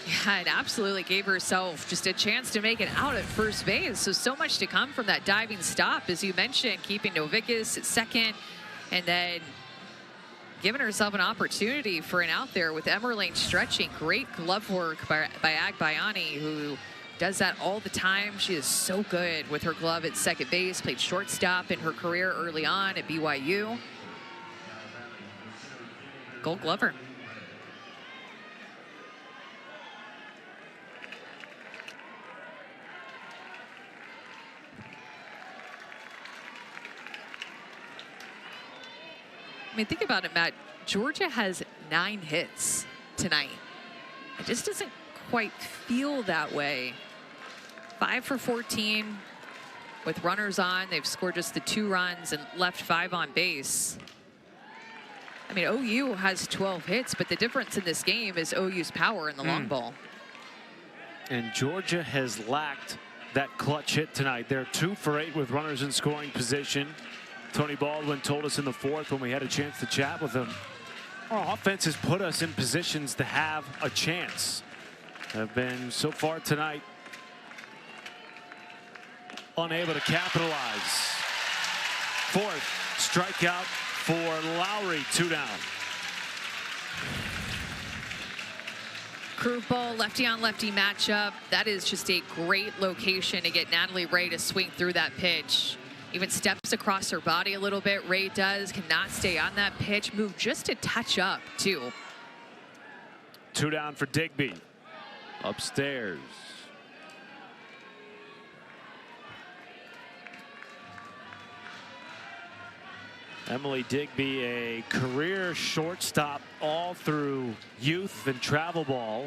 Yeah, it absolutely gave herself just a chance to make it out at first base. So much to come from that diving stop, as you mentioned, keeping Novickus at second, and then giving herself an opportunity for an out there with Emerlane stretching. Great glove work by Agbayani, who does that all the time. She is so good with her glove at second base, played shortstop in her career early on at BYU. Gold Glover. I mean, think about it, Matt. Georgia has 9 hits tonight. It just doesn't quite feel that way. 5 for 14 with runners on. They've scored just the 2 runs and left 5 on base. I mean, OU has 12 hits, but the difference in this game is OU's power in the long ball. And Georgia has lacked that clutch hit tonight. They're 2 for 8 with runners in scoring position. Tony Baldwin told us in the 4th when we had a chance to chat with him, our offense has put us in positions to have a chance. Have been so far tonight unable to capitalize. 4th strikeout for Lowry, 2 down. Curveball, lefty on lefty matchup. That is just a great location to get Natalie Ray to swing through that pitch. Even steps across her body a little bit. Ray does, cannot stay on that pitch. Move just a touch up, too. 2 down for Digby. Upstairs. Emily Digby, a career shortstop all through youth and travel ball.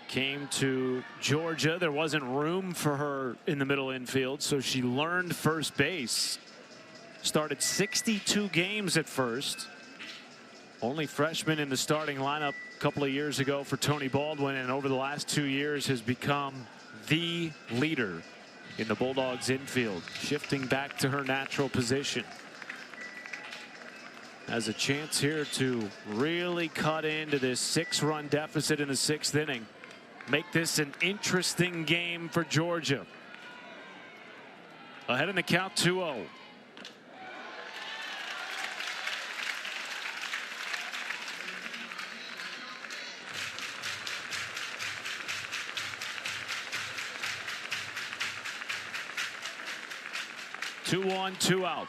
Came to Georgia. There wasn't room for her in the middle infield, so she learned first base. Started 62 games at first. Only freshman in the starting lineup a couple of years ago for Tony Baldwin, and over the last 2 years has become the leader in the Bulldogs infield, shifting back to her natural position. Has a chance here to really cut into this 6-run deficit in the 6th inning. Make this an interesting game for Georgia. Ahead in the count, 2-0. Two on, 2 out.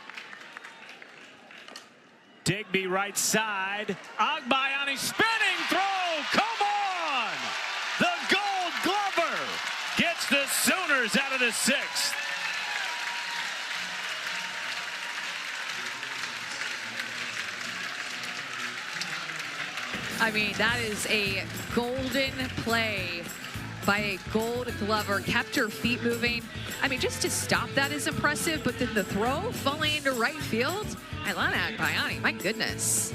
Digby right side. Agbayani spinning throw. Come on! The Gold Glover gets the Sooners out of the 6th. I mean, that is a golden play by a Gold Glover. Kept her feet moving. I mean, just to stop that is impressive, but then the throw falling into right field. Ilana Agbayani, my goodness.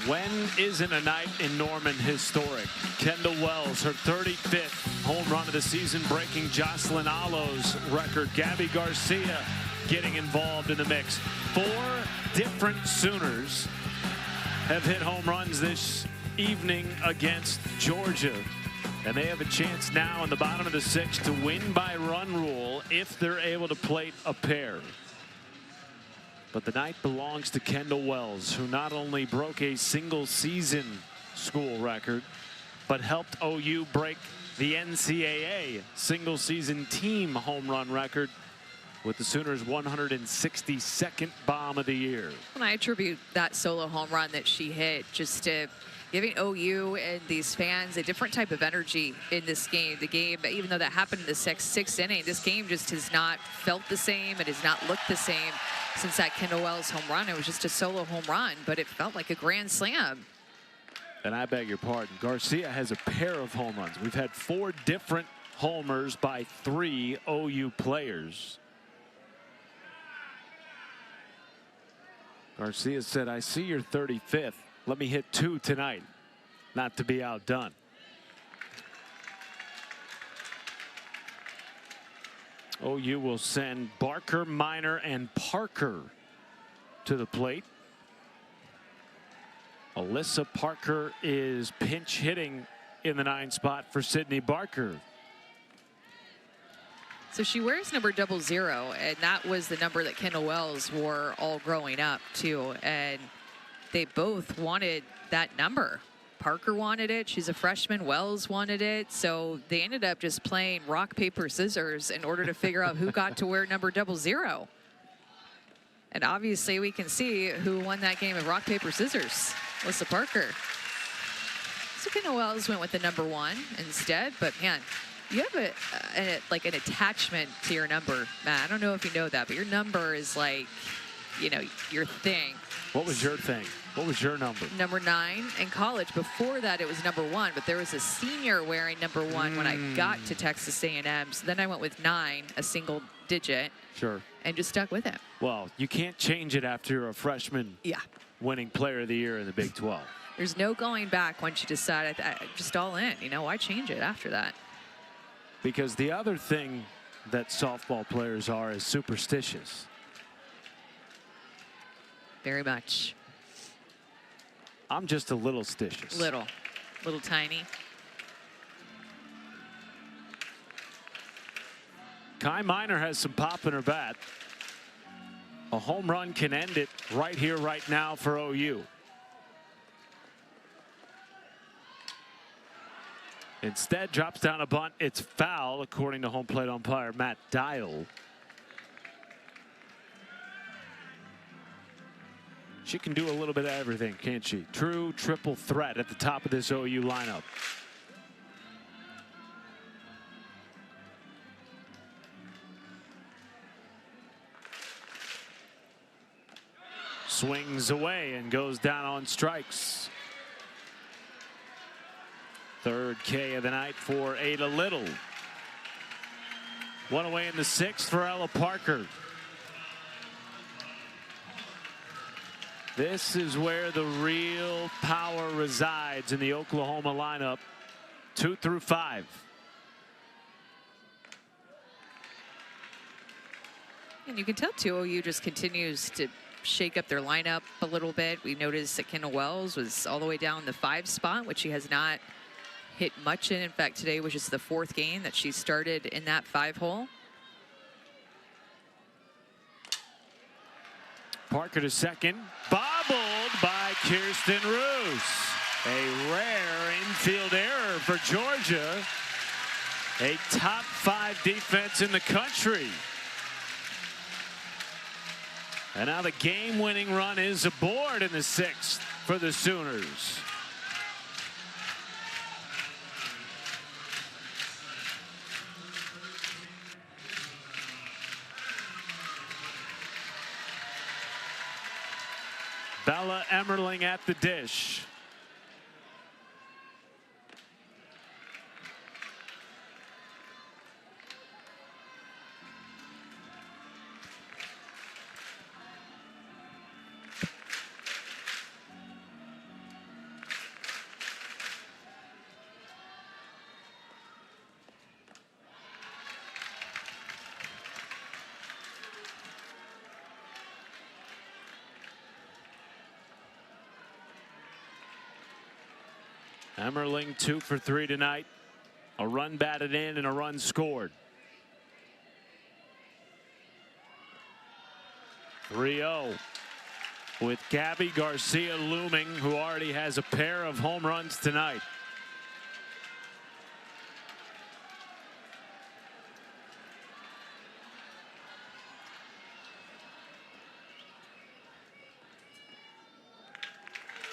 When isn't a night in Norman historic? Kendall Wells, her 35th home run of the season, breaking Jocelyn Alo's record. Gabby Garcia getting involved in the mix. 4 different Sooners have hit home runs this evening against Georgia. And they have a chance now in the bottom of the 6th to win by run rule if they're able to plate a pair. But the night belongs to Kendall Wells, who not only broke a single season school record, but helped OU break the NCAA single season team home run record with the Sooners' 162nd bomb of the year. And I attribute that solo home run that she hit just to giving OU and these fans a different type of energy in this game. The game, even though that happened in the sixth inning, this game just has not felt the same. It has not looked the same since that Kendall Wells home run. It was just a solo home run, but it felt like a grand slam. And I beg your pardon, Garcia has a pair of home runs. We've had 4 different homers by 3 OU players. Garcia said, I see you're 35th. Let me hit 2 tonight, not to be outdone. OU will send Barker, Minor, and Parker to the plate. Alyssa Parker is pinch hitting in the 9 spot for Sydney Barker. So she wears number 00, and that was the number that Kendall Wells wore all growing up too. And they both wanted that number. Parker wanted it. She's a freshman. Wells wanted it. So they ended up just playing rock, paper, scissors in order to figure out who got to wear number 00. And obviously we can see who won that game of rock, paper, scissors. Alyssa Parker. Sakina Wells went with the number 1 instead, but man, you have like an attachment to your number, Matt. I don't know if you know that, but your number is like, you know, your thing. What was your thing? What was your number? Number 9 in college. Before that, it was number 1, but there was a senior wearing number 1 when I got to Texas A&M. So then I went with 9, a single digit. Sure. And just stuck with it. Well, you can't change it after you're a freshman. Yeah. Winning player of the year in the Big 12. There's no going back once you decide, just all in. You know, why change it after that? Because the other thing that softball players are is superstitious. Very much. I'm just a little stitious. Little tiny. Kai Miner has some pop in her bat. A home run can end it right here, right now for OU. Instead, drops down a bunt. It's foul, according to home plate umpire Matt Dial. She can do a little bit of everything, can't she? True triple threat at the top of this OU lineup. Swings away and goes down on strikes. Third K of the night for Ada Little. One away in the 6th for Ella Parker. This is where the real power resides in the Oklahoma lineup. 2 through 5. And you can tell too, OU just continues to shake up their lineup a little bit. We noticed that Kendall Wells was all the way down the 5 spot, which she has not hit much in. In fact, today was just the 4th game that she started in that 5 hole. Parker to second, bobbled by Kirsten Roos. A rare infield error for Georgia. A top 5 defense in the country. And now the game-winning run is aboard in the 6th for the Sooners. Bella Emmerling at the dish. Emmerling 2 for 3 tonight. A run batted in and a run scored. 3-0 with Gabby Garcia looming, who already has a pair of home runs tonight.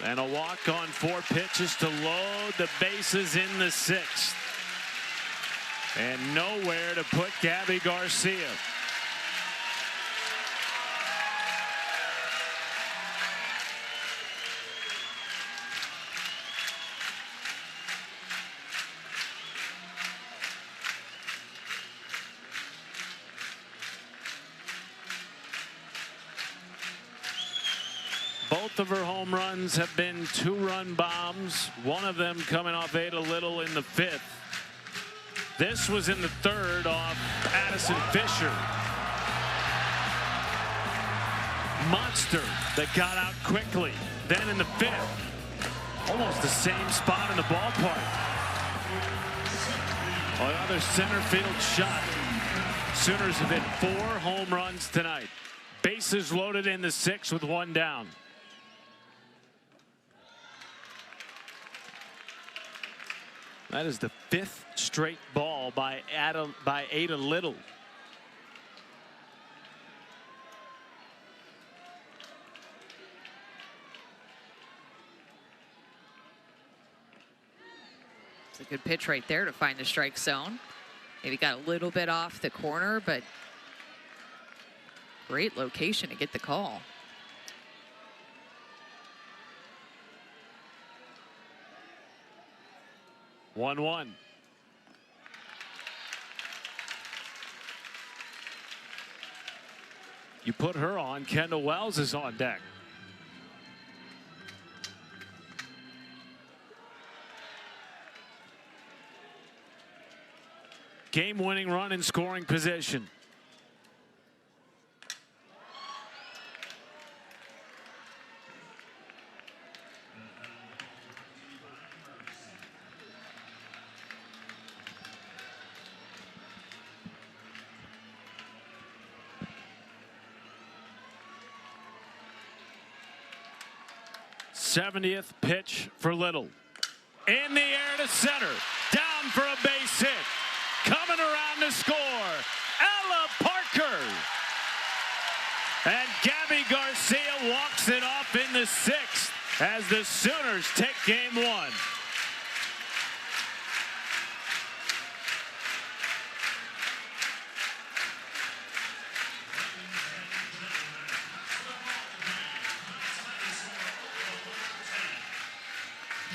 And a walk on 4 pitches to load the bases in the 6th. And nowhere to put Gabby Garcia. Both of her home runs have been 2-run bombs. One of them coming off Ada Little in the 5th. This was in the 3rd off Addison Fisher. Monster that got out quickly. Then in the 5th, almost the same spot in the ballpark. Another center field shot. Sooners have hit 4 home runs tonight. Bases loaded in the 6th with 1 down. That is the 5th straight ball by Ada Little. It's a good pitch right there to find the strike zone. Maybe got a little bit off the corner, but great location to get the call. One. You put her on, Kendall Wells is on deck. Game-winning run in scoring position. '70th pitch for Little. In the air to center. Down for a base hit. Coming around to score, Ella Parker. And Gabby Garcia walks it off in the 6th as the Sooners take game 1.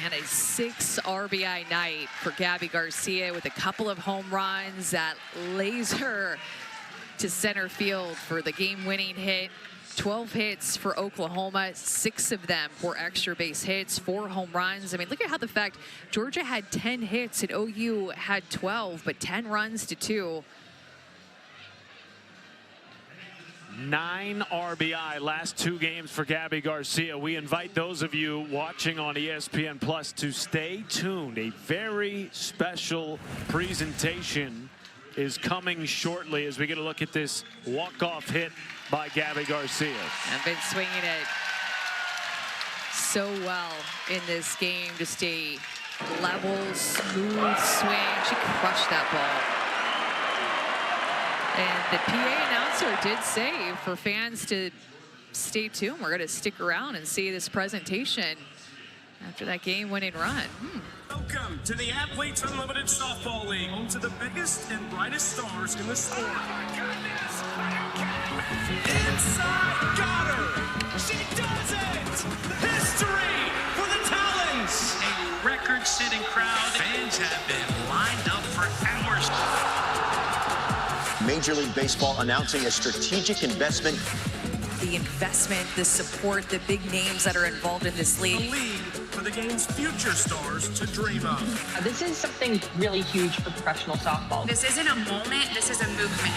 And a 6 RBI night for Gabby Garcia with a couple of home runs. That laser to center field for the game-winning hit. 12 hits for Oklahoma. 6 of them were extra base hits, 4 home runs. I mean, look at how the fact Georgia had 10 hits and OU had 12, but 10 runs to 2. 9 RBI last 2 games for Gabby Garcia. We invite those of you watching on ESPN Plus to stay tuned. A very special presentation is coming shortly as we get a look at this walk-off hit by Gabby Garcia. I've been swinging it so well in this game. Just a level, smooth swing. She crushed that ball. And the PA announcer did say for fans to stay tuned. We're going to stick around and see this presentation after that game-winning run. Welcome to the Athletes Unlimited Softball League, home to the biggest and brightest stars in the sport. Oh my goodness! Inside, got her! She does it! History for the Talons! A record-setting crowd. Fans have been lined up for hours. Major League Baseball announcing a strategic investment. The investment, the support, the big names that are involved in this league. The league for the game's future stars to dream of. This is something really huge for professional softball. This isn't a moment, this is a movement.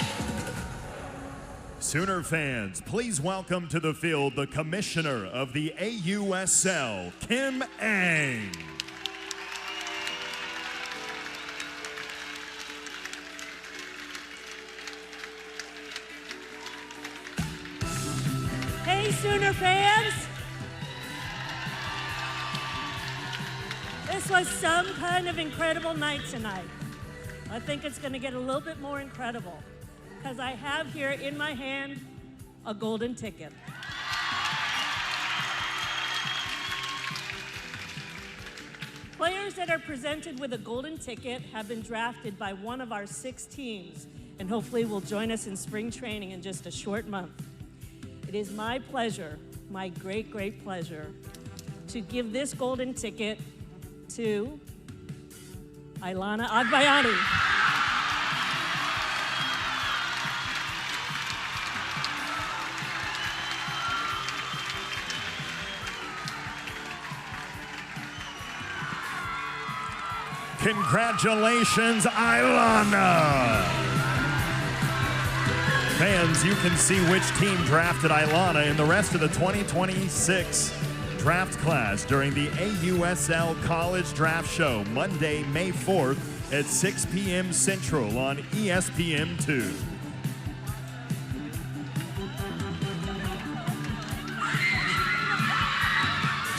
Sooner fans, please welcome to the field the commissioner of the AUSL, Kim Ang. Hey, Sooner fans! This was some kind of incredible night tonight. I think it's going to get a little bit more incredible because I have here in my hand a golden ticket. Players that are presented with a golden ticket have been drafted by one of our 6 teams and hopefully will join us in spring training in just a short month. It is my pleasure, my great, great pleasure, to give this golden ticket to Ailana Agbayani. Congratulations, Ailana! Fans, you can see which team drafted Ailana in the rest of the 2026 draft class during the AUSL College Draft Show, Monday, May 4th at 6 p.m. Central on ESPN2.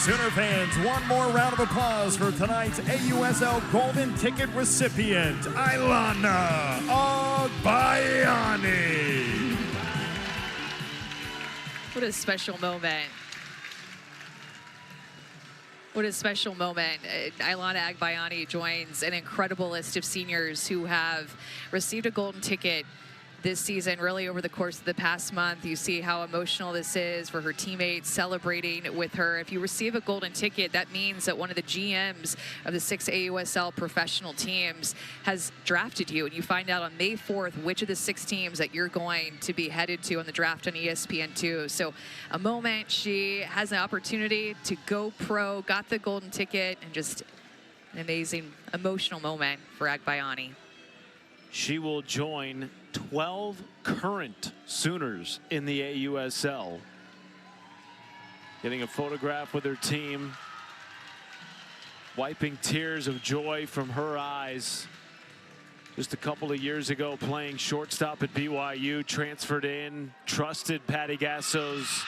Sooner fans, one more round of applause for tonight's AUSL Golden Ticket recipient, Ilana Agbayani. What a special moment. What a special moment. Ilana Agbayani joins an incredible list of seniors who have received a golden ticket this season, really over the course of the past month. You see how emotional this is for her teammates celebrating with her. If you receive a golden ticket, that means that one of the GMs of the 6 AUSL professional teams has drafted you, and you find out on May 4th which of the 6 teams that you're going to be headed to on the draft on ESPN2. So a moment, she has an opportunity to go pro, got the golden ticket, and just an amazing, emotional moment for Agbayani. She will join 12 current Sooners in the AUSL. Getting a photograph with her team, wiping tears of joy from her eyes. Just a couple of years ago, playing shortstop at BYU, transferred in, trusted Patty Gasso's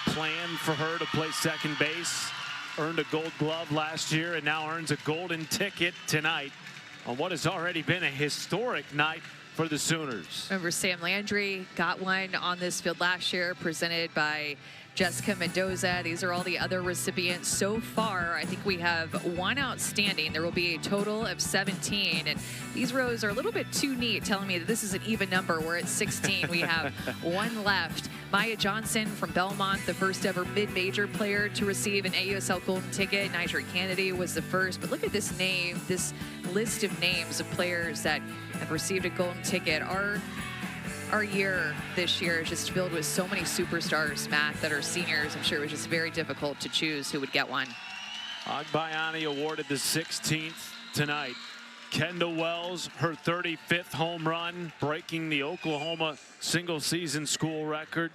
plan for her to play second base, earned a gold glove last year, and now earns a golden ticket tonight on what has already been a historic night for the Sooners. Remember, Sam Landry got one on this field last year, presented by Jessica Mendoza. These are all the other recipients so far. I think we have one outstanding. There will be a total of 17, and these rows are a little bit too neat, telling me that this is an even number. We're at 16. We have one left. Maya Johnson from Belmont, the first ever mid-major player to receive an AUSL golden ticket. Niger Kennedy was the first, but look at this name, this list of names of players that have received a golden ticket. Our year this year is just filled with so many superstars, Matt, that are seniors. I'm sure it was just very difficult to choose who would get one. Agbayani awarded the 16th tonight. Kendall Wells, her 35th home run, breaking the Oklahoma single-season school record,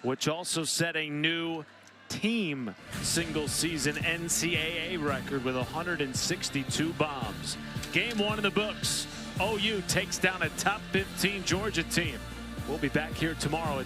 which also set a new team single-season NCAA record with 162 bombs. Game 1 in the books. OU takes down a top 15 Georgia team. We'll be back here tomorrow.